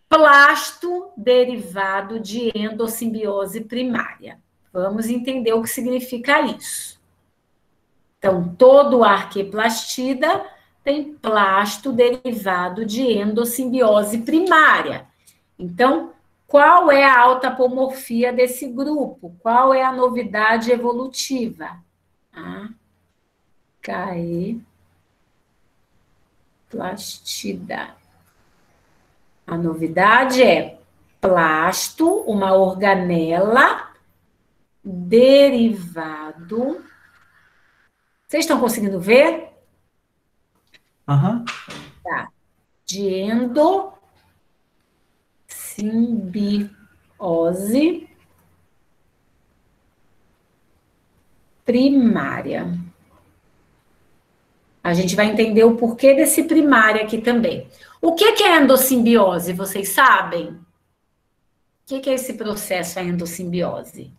plasto derivado de endossimbiose primária. Vamos entender o que significa isso. Então, todo arqueplastida tem plasto derivado de endossimbiose primária. Então, qual é a autapomorfia desse grupo? Qual é a novidade evolutiva? Arqueplastida. A novidade é plasto, uma organela, derivado. Vocês estão conseguindo ver? Aham. Tá. De endossimbiose primária. A gente vai entender o porquê desse primário aqui também. O que é endossimbiose? Vocês sabem? O que é esse processo, a endossimbiose?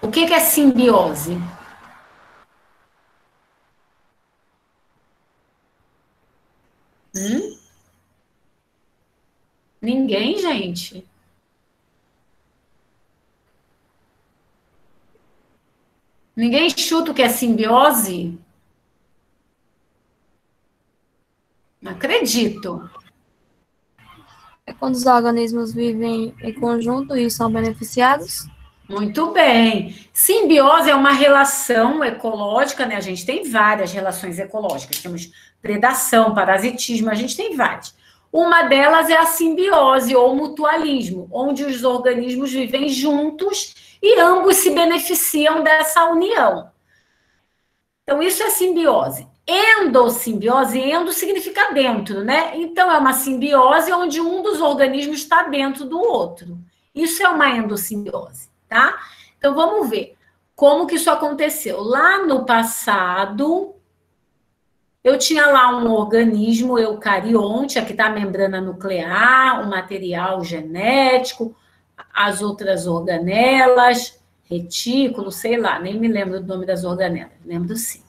O que é simbiose? Ninguém, gente. Ninguém chuta o que é simbiose? Não acredito. É quando os organismos vivem em conjunto e são beneficiados? Muito bem. Simbiose é uma relação ecológica, né? A gente tem várias relações ecológicas. Temos predação, parasitismo, a gente tem várias. Uma delas é a simbiose ou mutualismo, onde os organismos vivem juntos e ambos se beneficiam dessa união. Então, isso é simbiose. Endossimbiose, endo significa dentro, né? Então, é uma simbiose onde um dos organismos está dentro do outro. Isso é uma endossimbiose, tá? Então, vamos ver como que isso aconteceu. Lá no passado, eu tinha lá um organismo eucarionte, aqui está a membrana nuclear, o material genético, as outras organelas, retículo, sei lá, nem me lembro do nome das organelas, lembro sim.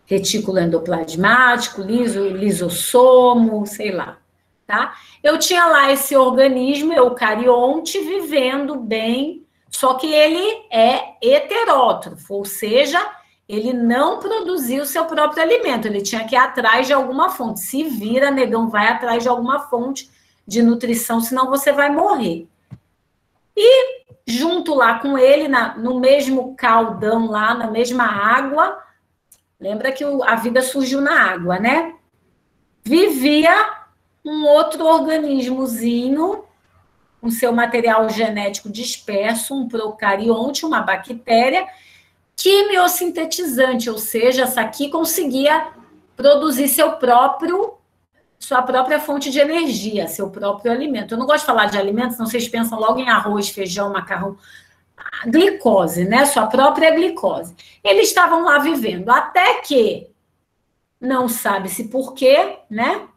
Retículo endoplasmático, lisossomo, sei lá, tá? Eu tinha lá esse organismo eucarionte vivendo bem, só que ele é heterótrofo, ou seja, ele não produzia o seu próprio alimento, ele tinha que ir atrás de alguma fonte. Se vira, negão, vai atrás de alguma fonte de nutrição, senão você vai morrer. E junto lá com ele, no mesmo caldão lá, na mesma água, lembra que a vida surgiu na água, né? Vivia um outro organismozinho, com seu material genético disperso, um procarionte, uma bactéria, quimiosintetizante, ou seja, essa aqui conseguia produzir sua própria fonte de energia, seu próprio alimento. Eu não gosto de falar de alimentos, senão vocês pensam logo em arroz, feijão, macarrão. Glicose, né? Sua própria glicose. Eles estavam lá vivendo, até que, não sabe-se por quê, né?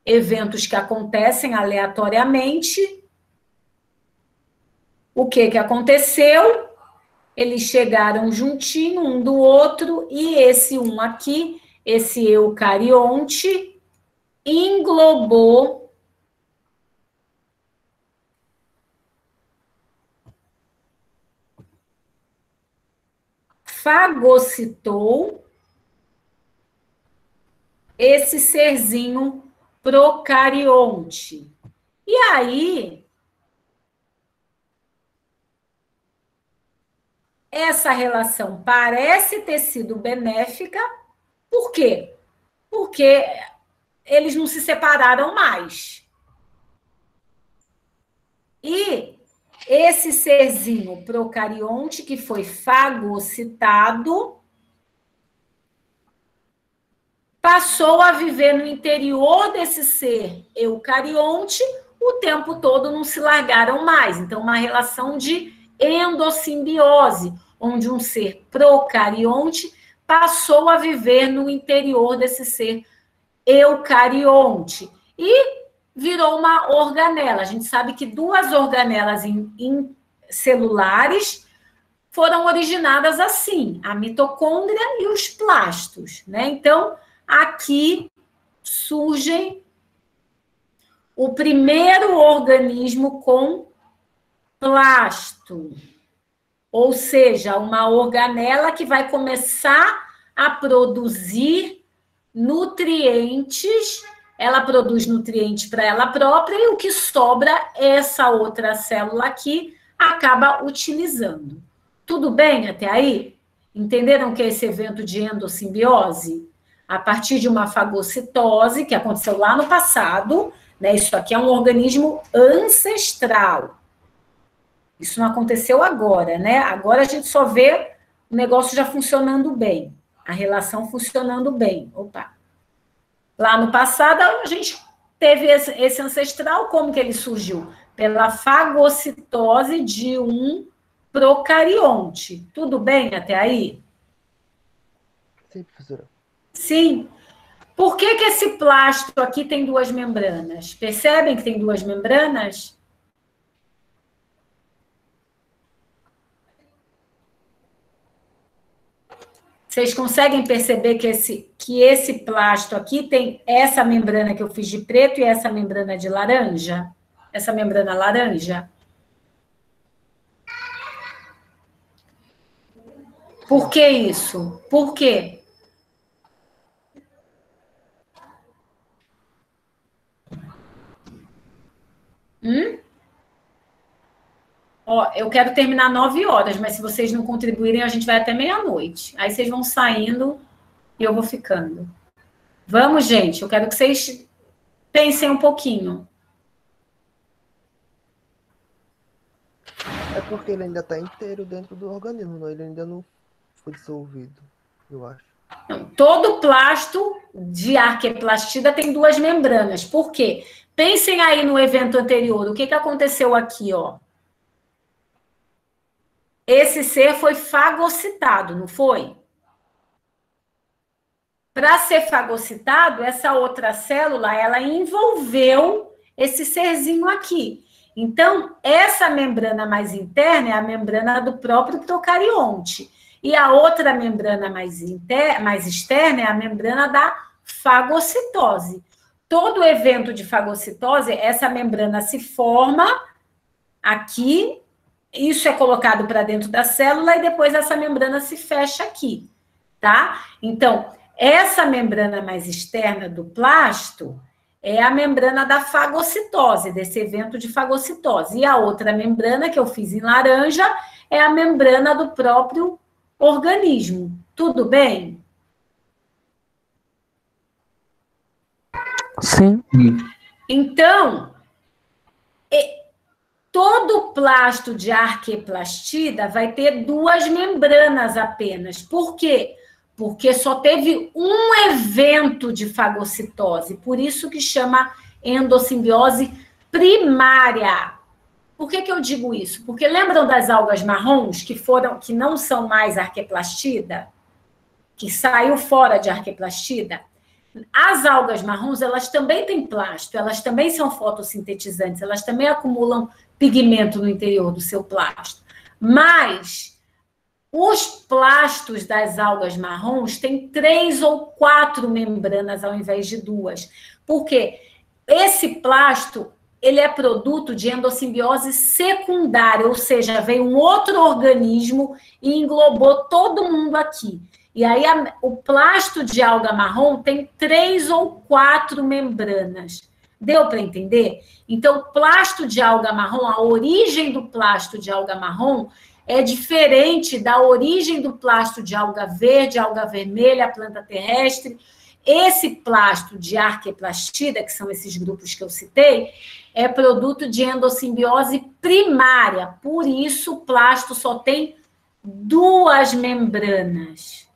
Eventos que acontecem aleatoriamente. O que aconteceu? Eles chegaram juntinho um do outro e esse um aqui, esse eucarionte, englobou fagocitou esse serzinho procarionte. E aí, essa relação parece ter sido benéfica, por quê? Porque eles não se separaram mais. E esse serzinho procarionte que foi fagocitado passou a viver no interior desse ser eucarionte, o tempo todo não se largaram mais. Então, uma relação de endossimbiose, onde um ser procarionte passou a viver no interior desse ser eucarionte e virou uma organela. A gente sabe que duas organelas celulares foram originadas assim, a mitocôndria e os plastos, né? Então, aqui surge o primeiro organismo com plasto, ou seja, uma organela que vai começar a produzir nutrientes, ela produz nutrientes para ela própria e o que sobra, essa outra célula aqui acaba utilizando. Tudo bem até aí? Entenderam o que é esse evento de endossimbiose? A partir de uma fagocitose, que aconteceu lá no passado, né? Isso aqui é um organismo ancestral. Isso não aconteceu agora, né? Agora a gente só vê o negócio já funcionando bem, a relação funcionando bem. Opa! Lá no passado, a gente teve esse ancestral, como que ele surgiu? Pela fagocitose de um procarionte. Tudo bem até aí? Sim, professora. Sim. Por que esse plasto aqui tem duas membranas? Percebem que tem duas membranas? Vocês conseguem perceber que esse plástico aqui tem essa membrana que eu fiz de preto e essa membrana de laranja? Essa membrana laranja? Por que isso? Por quê? Ó, eu quero terminar 9 horas, mas se vocês não contribuírem, a gente vai até meia-noite. Aí vocês vão saindo e eu vou ficando. Vamos, gente, eu quero que vocês pensem um pouquinho. É porque ele ainda está inteiro dentro do organismo, não? Ele ainda não foi dissolvido, eu acho. Todo plástico de arqueplastida tem 2 membranas. Por quê? Pensem aí no evento anterior. O que aconteceu aqui, ó? Esse ser foi fagocitado, não foi? Para ser fagocitado, essa outra célula, ela envolveu esse serzinho aqui. Então, essa membrana mais interna é a membrana do próprio procarionte. E a outra membrana mais externa é a membrana da fagocitose. Todo evento de fagocitose, essa membrana se forma aqui, isso é colocado para dentro da célula e depois essa membrana se fecha aqui, tá? Então, essa membrana mais externa do plasto é a membrana da fagocitose, desse evento de fagocitose. E a outra membrana que eu fiz em laranja é a membrana do próprio organismo. Tudo bem? Sim. Então, todo plasto de arqueplastida vai ter 2 membranas apenas. Por quê? Porque só teve um evento de fagocitose, por isso que chama endossimbiose primária. Por que eu digo isso? Porque lembram das algas marrons que não são mais arqueplastida? Que saiu fora de arqueplastida? As algas marrons, elas também têm plasto, elas também são fotossintetizantes, elas também acumulam pigmento no interior do seu plasto. Mas os plastos das algas marrons têm 3 ou 4 membranas ao invés de 2. Por quê? Esse plasto, ele é produto de endossimbiose secundária, ou seja, veio um outro organismo e englobou todo mundo aqui. E aí o plasto de alga marrom tem 3 ou 4 membranas. Deu para entender? Então, o plasto de alga marrom, a origem do plasto de alga marrom é diferente da origem do plasto de alga verde, alga vermelha, planta terrestre. Esse plasto de arqueplastida, que são esses grupos que eu citei, é produto de endossimbiose primária. Por isso, o plasto só tem 2 membranas.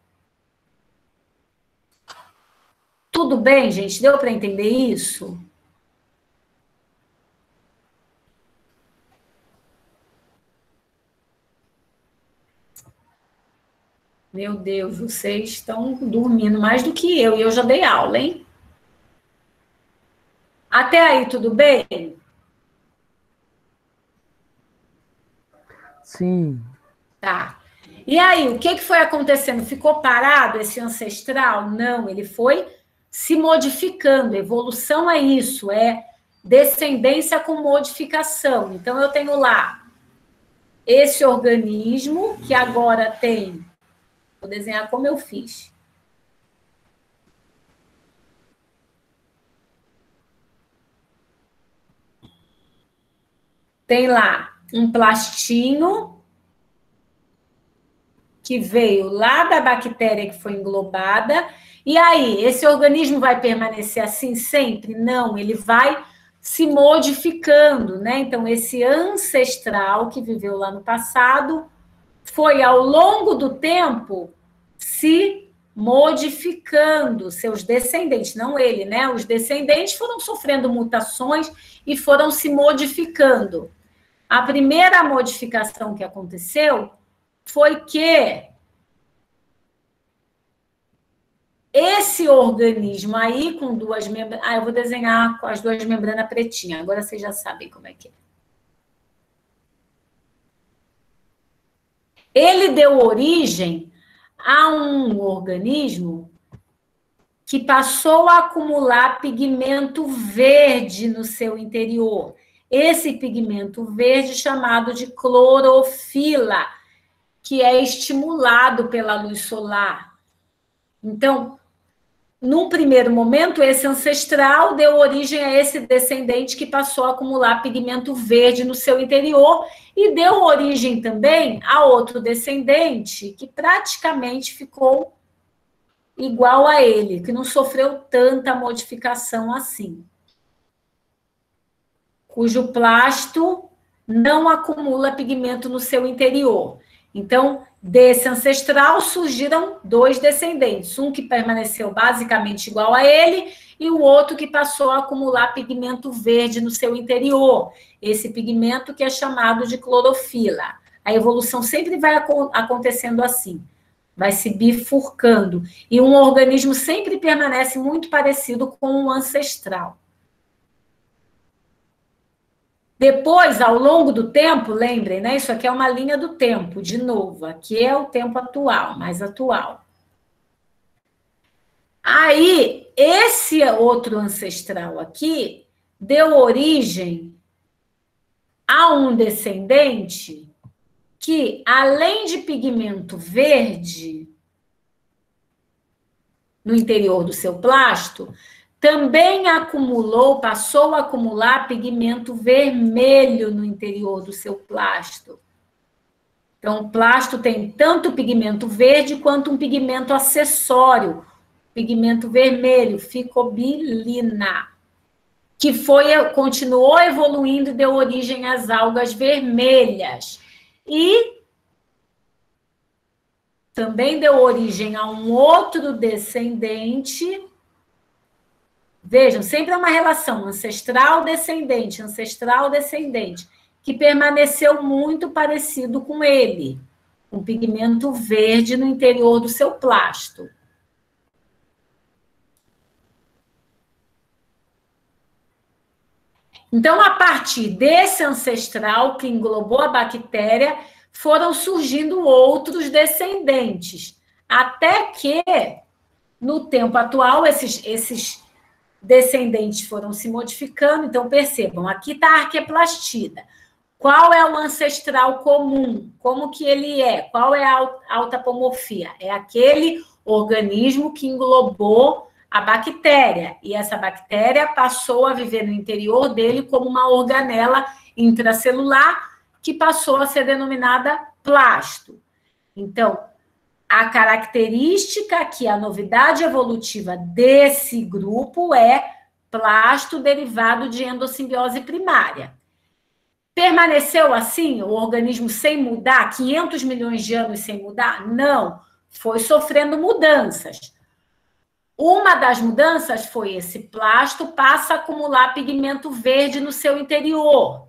Tudo bem, gente? Deu para entender isso? Meu Deus, vocês estão dormindo mais do que eu, e eu já dei aula, hein? Até aí, tudo bem? Sim. Tá. E aí, o que foi acontecendo? Ficou parado esse ancestral? Não, ele foi se modificando. Evolução é isso, é descendência com modificação. Então, eu tenho lá esse organismo que agora tem... Vou desenhar como eu fiz. Tem lá um plastinho que veio lá da bactéria que foi englobada. E aí, esse organismo vai permanecer assim sempre? Não, ele vai se modificando, né? Então, esse ancestral que viveu lá no passado foi, ao longo do tempo, se modificando, seus descendentes, não ele, né? Os descendentes foram sofrendo mutações e foram se modificando. A primeira modificação que aconteceu foi que esse organismo aí com 2 membranas... eu vou desenhar com as 2 membranas pretinhas, agora vocês já sabem como é que é. Ele deu origem há um organismo que passou a acumular pigmento verde no seu interior. Esse pigmento verde chamado de clorofila, que é estimulado pela luz solar. Então, num primeiro momento, esse ancestral deu origem a esse descendente que passou a acumular pigmento verde no seu interior e deu origem também a outro descendente que praticamente ficou igual a ele, que não sofreu tanta modificação assim, cujo plasto não acumula pigmento no seu interior. Então, desse ancestral surgiram dois descendentes, um que permaneceu basicamente igual a ele e o outro que passou a acumular pigmento verde no seu interior, esse pigmento que é chamado de clorofila. A evolução sempre vai acontecendo assim, vai se bifurcando, e um organismo sempre permanece muito parecido com o ancestral. Depois, ao longo do tempo, lembrem, né? Isso aqui é uma linha do tempo, de novo. Aqui é o tempo atual, mais atual. Aí, esse outro ancestral aqui deu origem a um descendente que, além de pigmento verde no interior do seu plasto, também acumulou, passou a acumular pigmento vermelho no interior do seu plasto. Então, o plasto tem tanto pigmento verde quanto um pigmento acessório, pigmento vermelho, ficobilina, que continuou evoluindo e deu origem às algas vermelhas. E também deu origem a um outro descendente. Vejam, sempre é uma relação ancestral-descendente, que permaneceu muito parecido com ele, com pigmento verde no interior do seu plasto. Então, a partir desse ancestral que englobou a bactéria, foram surgindo outros descendentes, até que, no tempo atual, esses descendentes foram se modificando. Então, percebam, aqui está a arqueplastida. Qual é o ancestral comum? Como que ele é? Qual é a autapomorfia? É aquele organismo que englobou a bactéria, e essa bactéria passou a viver no interior dele como uma organela intracelular, que passou a ser denominada plasto. Então, a característica aqui, a novidade evolutiva desse grupo é plasto derivado de endossimbiose primária. Permaneceu assim, o organismo sem mudar, 500 milhões de anos sem mudar? Não, foi sofrendo mudanças. Uma das mudanças foi esse plasto passa a acumular pigmento verde no seu interior,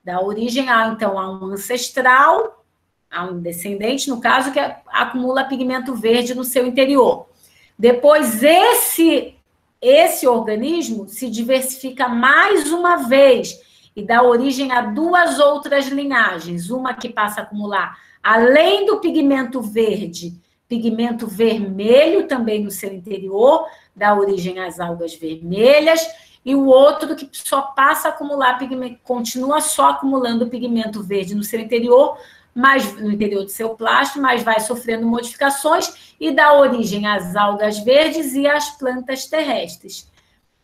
dá origem então, a um ancestral, a um descendente, no caso, que acumula pigmento verde no seu interior. Depois, esse organismo se diversifica mais uma vez e dá origem a duas outras linhagens. Uma que passa a acumular, além do pigmento verde, pigmento vermelho também no seu interior, dá origem às algas vermelhas, e o outro que só passa a acumular pigmento, continua só acumulando pigmento verde no seu interior, mas no interior do seu plasto, mas vai sofrendo modificações e dá origem às algas verdes e às plantas terrestres.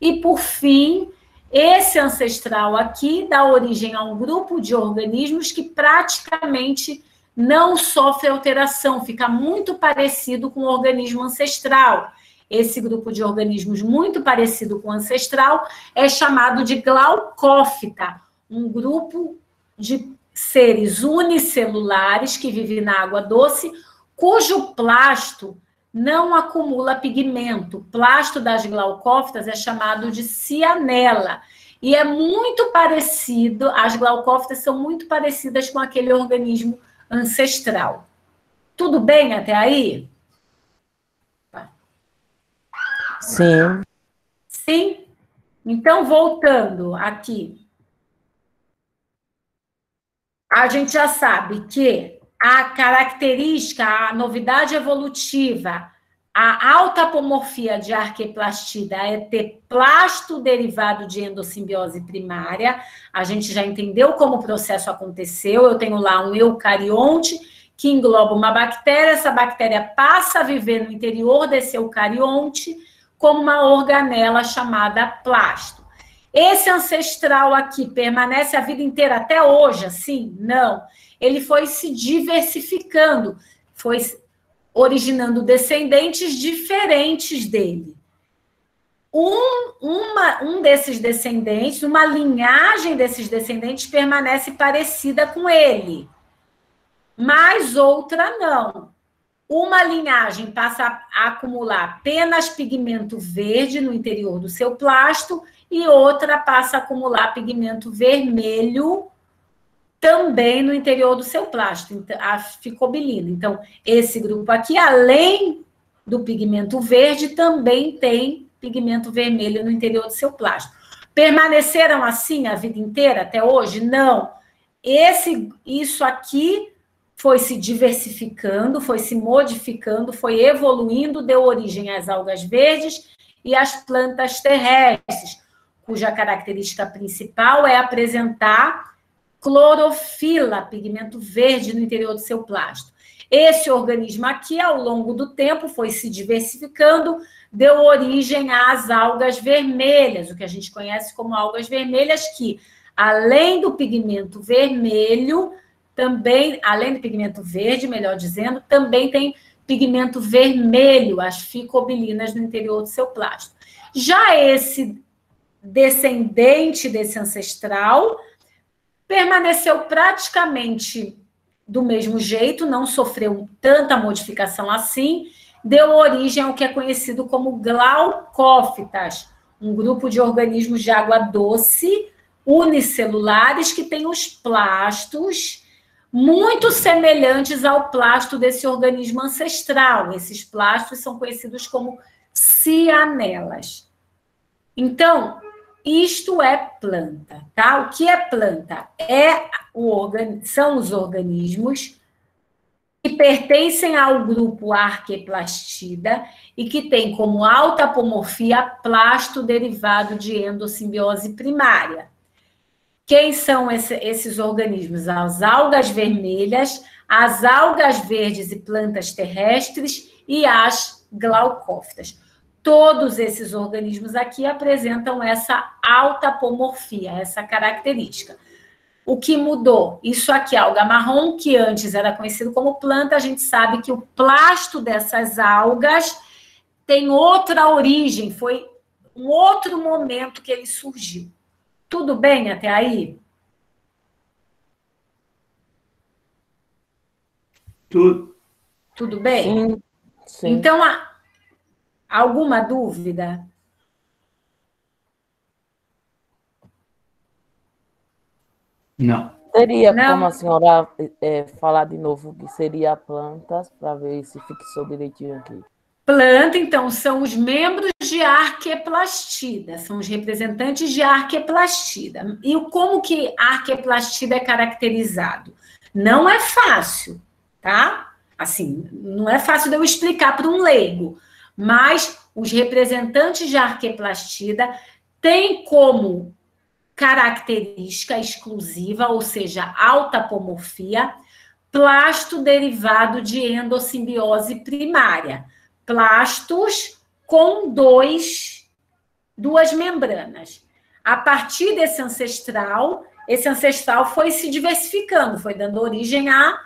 E, por fim, esse ancestral aqui dá origem a um grupo de organismos que praticamente não sofre alteração, fica muito parecido com o organismo ancestral. Esse grupo de organismos muito parecido com o ancestral é chamado de Glaucófita, um grupo de seres unicelulares que vivem na água doce, cujo plasto não acumula pigmento. O plasto das glaucófitas é chamado de cianela. E é muito parecido, as glaucófitas são muito parecidas com aquele organismo ancestral. Tudo bem até aí? Sim. Sim? Então, voltando aqui. A gente já sabe que a característica, a novidade evolutiva, a autapomorfia de arqueplastida é ter plasto derivado de endossimbiose primária. A gente já entendeu como o processo aconteceu. Eu tenho lá um eucarionte que engloba uma bactéria. Essa bactéria passa a viver no interior desse eucarionte como uma organela chamada plasto. Esse ancestral aqui permanece a vida inteira até hoje, assim? Não. Ele foi se diversificando, foi originando descendentes diferentes dele. Um desses descendentes, uma linhagem desses descendentes permanece parecida com ele, mas outra não. Uma linhagem passa a acumular apenas pigmento verde no interior do seu plasto e outra passa a acumular pigmento vermelho também no interior do seu plasto, a ficobilina. Então, esse grupo aqui, além do pigmento verde, também tem pigmento vermelho no interior do seu plasto. Permaneceram assim a vida inteira até hoje? Não. Isso aqui foi se diversificando, foi se modificando, foi evoluindo, deu origem às algas verdes e às plantas terrestres, cuja característica principal é apresentar clorofila, pigmento verde no interior do seu plasto. Esse organismo aqui, ao longo do tempo, foi se diversificando, deu origem às algas vermelhas, o que a gente conhece como algas vermelhas, que, além do pigmento vermelho, também, além do pigmento verde, melhor dizendo, também tem pigmento vermelho, as ficobilinas no interior do seu plasto. Já esse descendente desse ancestral permaneceu praticamente do mesmo jeito, não sofreu tanta modificação assim, deu origem ao que é conhecido como glaucófitas, um grupo de organismos de água doce, unicelulares, que tem os plastos muito semelhantes ao plasto desse organismo ancestral. Esses plastos são conhecidos como cianelas. Então, isto é planta, tá? O que é planta? São os organismos que pertencem ao grupo Arqueplastida e que tem como autapomorfia plasto derivado de endossimbiose primária. Quem são esses organismos? As algas vermelhas, as algas verdes e plantas terrestres e as glaucófitas. Todos esses organismos aqui apresentam essa autapomorfia, essa característica. O que mudou? Isso aqui, a alga marrom, que antes era conhecido como planta, a gente sabe que o plasto dessas algas tem outra origem, foi um outro momento que ele surgiu. Tudo bem até aí? Tudo bem? Sim, sim. Então, alguma dúvida? Não. Seria Não. como a senhora falar de novo que seria plantas, para ver se fixou direitinho aqui. Planta, então, são os membros de arqueplastida, são os representantes de arqueplastida. E como que a arqueplastida é caracterizado? Não é fácil, tá? Assim, não é fácil de eu explicar para um leigo, mas os representantes de arqueplastida têm como característica exclusiva, ou seja, autapomorfia, plasto derivado de endossimbiose primária. Plastos com duas membranas. A partir desse ancestral foi se diversificando, foi dando origem a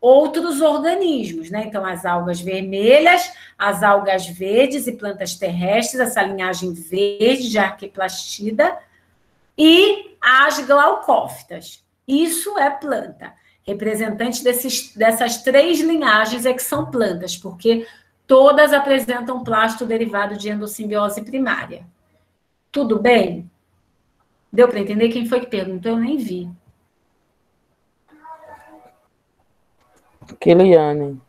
outros organismos, né? Então, as algas vermelhas, as algas verdes e plantas terrestres, essa linhagem verde de arqueplastida, e as glaucófitas. Isso é planta. Representantes dessas três linhagens é que são plantas, porque todas apresentam plasto derivado de endossimbiose primária. Tudo bem? Deu para entender? Quem foi que perguntou? Eu nem vi. Keliane.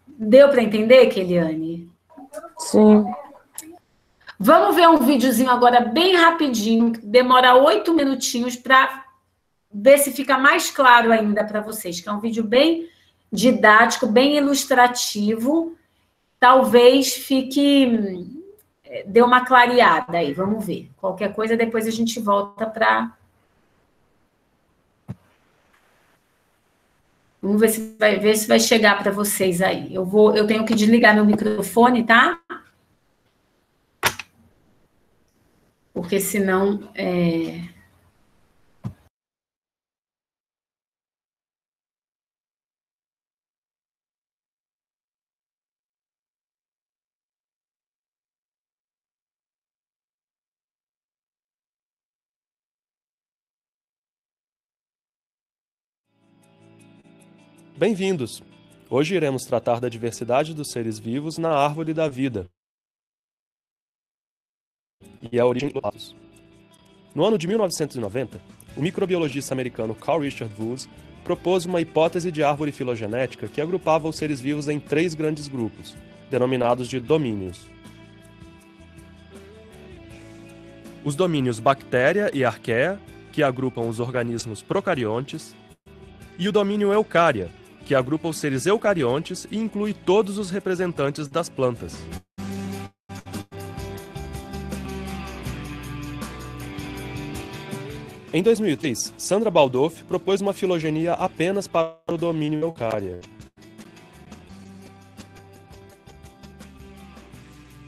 Deu para entender, Keliane? Sim. Vamos ver um videozinho agora bem rapidinho, que demora 8 minutinhos para ver se fica mais claro ainda para vocês, que é um vídeo bem didático, bem ilustrativo. Talvez dê uma clareada aí, vamos ver. Qualquer coisa, depois a gente volta para... Vamos ver se vai chegar para vocês aí. Eu tenho que desligar meu microfone, tá? Porque senão... Bem-vindos! Hoje iremos tratar da diversidade dos seres vivos na árvore da vida e a origem dos lados. No ano de 1990, o microbiologista americano Carl Richard Woose propôs uma hipótese de árvore filogenética que agrupava os seres vivos em 3 grandes grupos, denominados de domínios. Os domínios bactéria e arqueia, que agrupam os organismos procariontes, e o domínio eucária, que agrupa os seres eucariontes e inclui todos os representantes das plantas. Em 2003, Sandra Baldorf propôs uma filogenia apenas para o domínio eucária.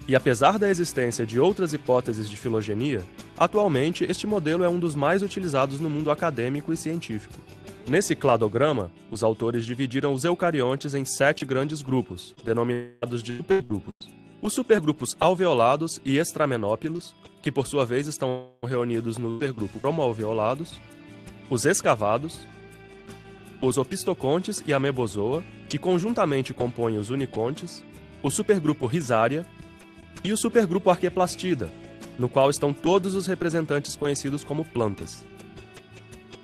E apesar da existência de outras hipóteses de filogenia, atualmente este modelo é um dos mais utilizados no mundo acadêmico e científico. Nesse cladograma, os autores dividiram os eucariontes em 7 grandes grupos, denominados de supergrupos. Os supergrupos alveolados e extramenópilos, que por sua vez estão reunidos no supergrupo cromoalveolados, os escavados, os opistocontes e amebozoa, que conjuntamente compõem os unicontes, o supergrupo rhizaria e o supergrupo arqueplastida, no qual estão todos os representantes conhecidos como plantas.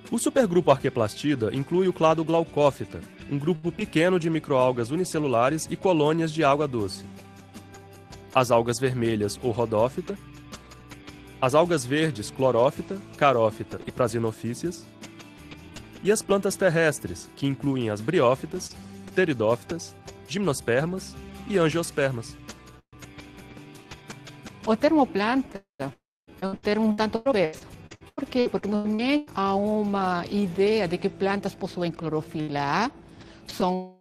O supergrupo arqueplastida inclui o clado Glaucófita, um grupo pequeno de microalgas unicelulares e colônias de água doce. As algas vermelhas ou rodófita, as algas verdes clorófita, carófita e prasinofícias, e as plantas terrestres, que incluem as briófitas, pteridófitas, gimnospermas e angiospermas. O termo planta é um termo um tanto controverso. Por quê? Porque nos remete a uma ideia de que plantas possuem clorofila A, são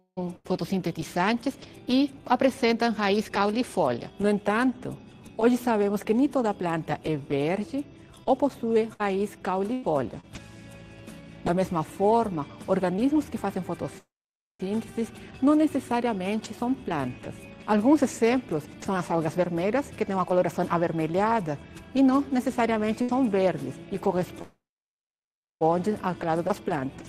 fotossintetizantes e apresentam raiz, caule e folha. No entanto, hoje sabemos que nem toda planta é verde ou possui raiz, caule e folha. Da mesma forma, organismos que fazem fotossíntese não necessariamente são plantas. Alguns exemplos são as algas vermelhas, que têm uma coloração avermelhada e não necessariamente são verdes e correspondem ao clado das plantas.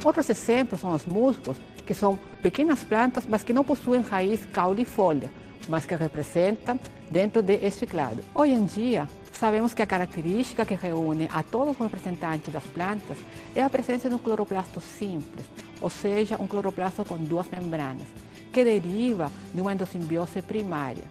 Outros exemplos são os musgos, que são pequenas plantas, mas que não possuem raiz, caule e folha, mas que representam dentro deste clado. Hoje em dia, sabemos que a característica que reúne a todos os representantes das plantas é a presença de um cloroplasto simples, ou seja, um cloroplasto com 2 membranas, que deriva de uma endossimbiose primária,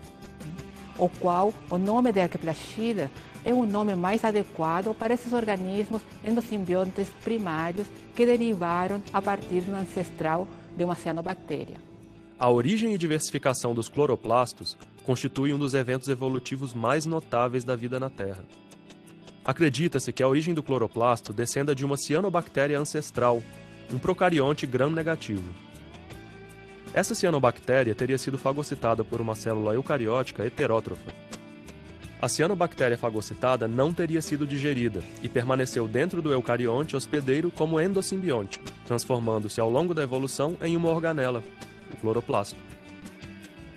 o qual o nome de arqueplastida é o nome mais adequado para esses organismos endosimbiontes primários que derivaram a partir do ancestral de uma cianobactéria. A origem e diversificação dos cloroplastos constitui um dos eventos evolutivos mais notáveis da vida na Terra. Acredita-se que a origem do cloroplasto descenda de uma cianobactéria ancestral, um procarionte gram-negativo. Essa cianobactéria teria sido fagocitada por uma célula eucariótica heterótrofa. A cianobactéria fagocitada não teria sido digerida e permaneceu dentro do eucarionte hospedeiro como endosimbionte, transformando-se ao longo da evolução em uma organela, o cloroplasto.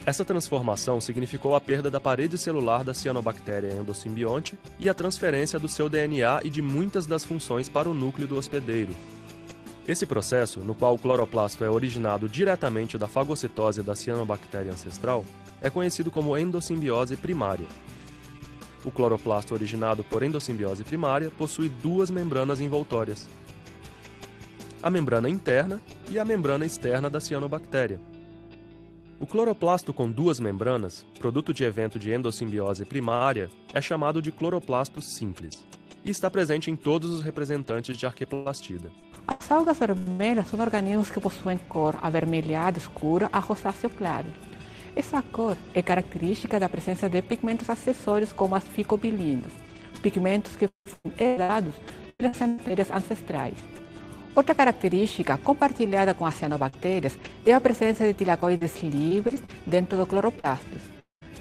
Essa transformação significou a perda da parede celular da cianobactéria endosimbionte e a transferência do seu DNA e de muitas das funções para o núcleo do hospedeiro. Esse processo, no qual o cloroplasto é originado diretamente da fagocitose da cianobactéria ancestral, é conhecido como endossimbiose primária. O cloroplasto originado por endossimbiose primária possui 2 membranas envoltórias: a membrana interna e a membrana externa da cianobactéria. O cloroplasto com 2 membranas, produto de evento de endossimbiose primária, é chamado de cloroplasto simples. e está presente em todos os representantes de Arqueplastida. As algas vermelhas são organismos que possuem cor avermelhada escura a rosáceo claro. Essa cor é característica da presença de pigmentos acessórios como as ficobilinas, pigmentos que foram herdados pelas cianobactérias ancestrais. Outra característica compartilhada com as cianobactérias é a presença de tilacoides livres dentro do cloroplasto,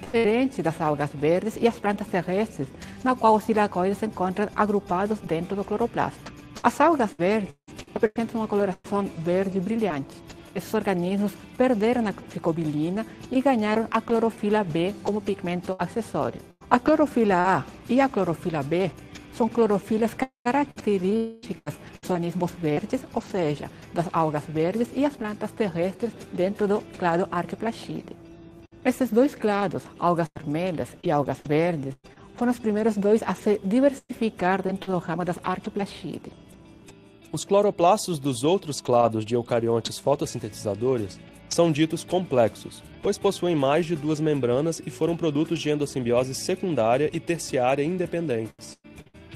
diferente das algas verdes e as plantas terrestres, na qual os tilacoides se encontram agrupados dentro do cloroplasto. As algas verdes apresentam uma coloração verde brilhante. Esses organismos perderam a ficobilina e ganharam a clorofila B como pigmento acessório. A clorofila A e a clorofila B são clorofilas características dos organismos verdes, ou seja, das algas verdes e as plantas terrestres dentro do clado Arqueplastida. Esses dois clados, algas vermelhas e algas verdes, foram os primeiros dois a se diversificar dentro do ramo das Arqueplastidae. Os cloroplastos dos outros clados de eucariontes fotossintetizadores são ditos complexos, pois possuem mais de 2 membranas e foram produtos de endossimbiose secundária e terciária independentes.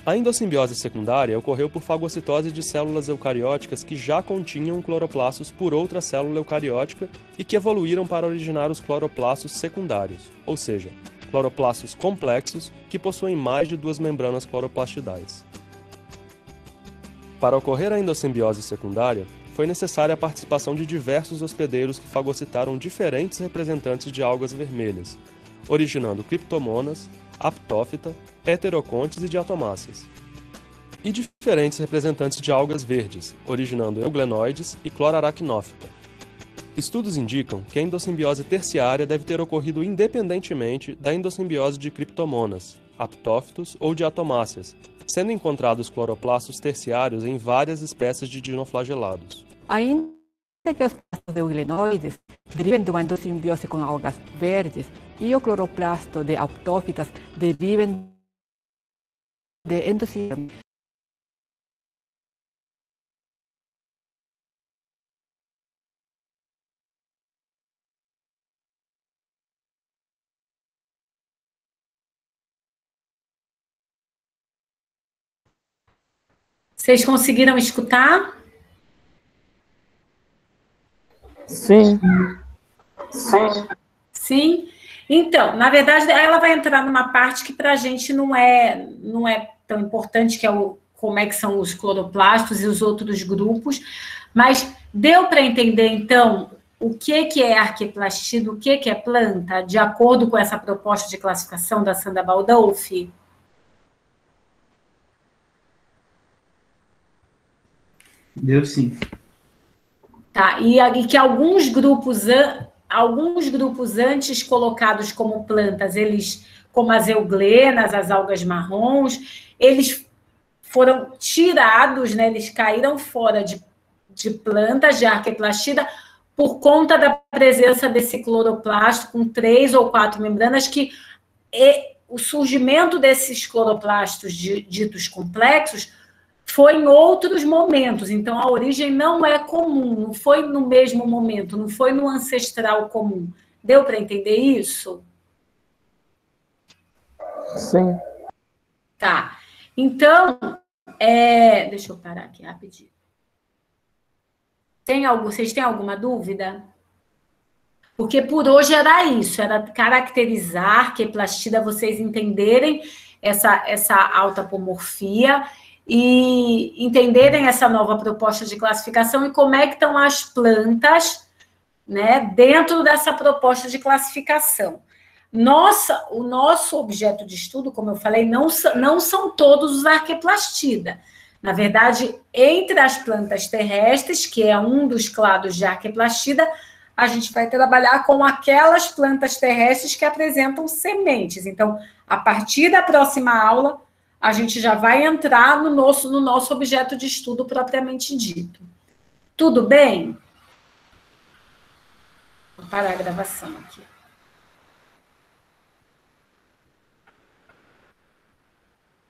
A endossimbiose secundária ocorreu por fagocitose de células eucarióticas que já continham cloroplastos por outra célula eucariótica e que evoluíram para originar os cloroplastos secundários, ou seja, cloroplastos complexos que possuem mais de 2 membranas cloroplastidais. Para ocorrer a endossimbiose secundária, foi necessária a participação de diversos hospedeiros que fagocitaram diferentes representantes de algas vermelhas, originando criptomonas, aptófita, heterocontes e diatomáceas, e diferentes representantes de algas verdes, originando euglenoides e cloraracnófita. Estudos indicam que a endossimbiose terciária deve ter ocorrido independentemente da endossimbiose de criptomonas, aptófitos ou diatomáceas, sendo encontrados cloroplastos terciários em várias espécies de dinoflagelados. Ainda que os plastos de euglenoides derivem de uma endossimbiose com algas verdes e o cloroplasto de aptófitas derivem de endossimbiose. Vocês conseguiram escutar? Sim. Sim? Então, na verdade, ela vai entrar numa parte que para a gente não é tão importante, que é como é que são os cloroplastos e os outros grupos, mas deu para entender, então, o que é arqueplastida, o que é planta, de acordo com essa proposta de classificação da Sandra Baldolfi? Deu sim. Tá, e que alguns grupos antes colocados como plantas, eles, como as euglenas, as algas marrons, eles foram tirados, né, eles caíram fora de plantas de arqueplastida por conta da presença desse cloroplasto com 3 ou 4 membranas, que o surgimento desses cloroplastos ditos complexos foi em outros momentos, então a origem não é comum, não foi no mesmo momento, não foi no ancestral comum. Deu para entender isso? Sim. Tá. Então, deixa eu parar aqui rapidinho. Vocês têm alguma dúvida? Porque por hoje era isso, era caracterizar arqueplastida, vocês entenderem essa autapomorfia e entenderem essa nova proposta de classificação e como é que estão as plantas, né, dentro dessa proposta de classificação. O nosso objeto de estudo, como eu falei, não são todos os arqueplastida. Na verdade, entre as plantas terrestres, que é um dos clados de arqueplastida, a gente vai trabalhar com aquelas plantas terrestres que apresentam sementes. Então, a partir da próxima aula, a gente já vai entrar no nosso objeto de estudo propriamente dito. Tudo bem? Vou parar a gravação aqui.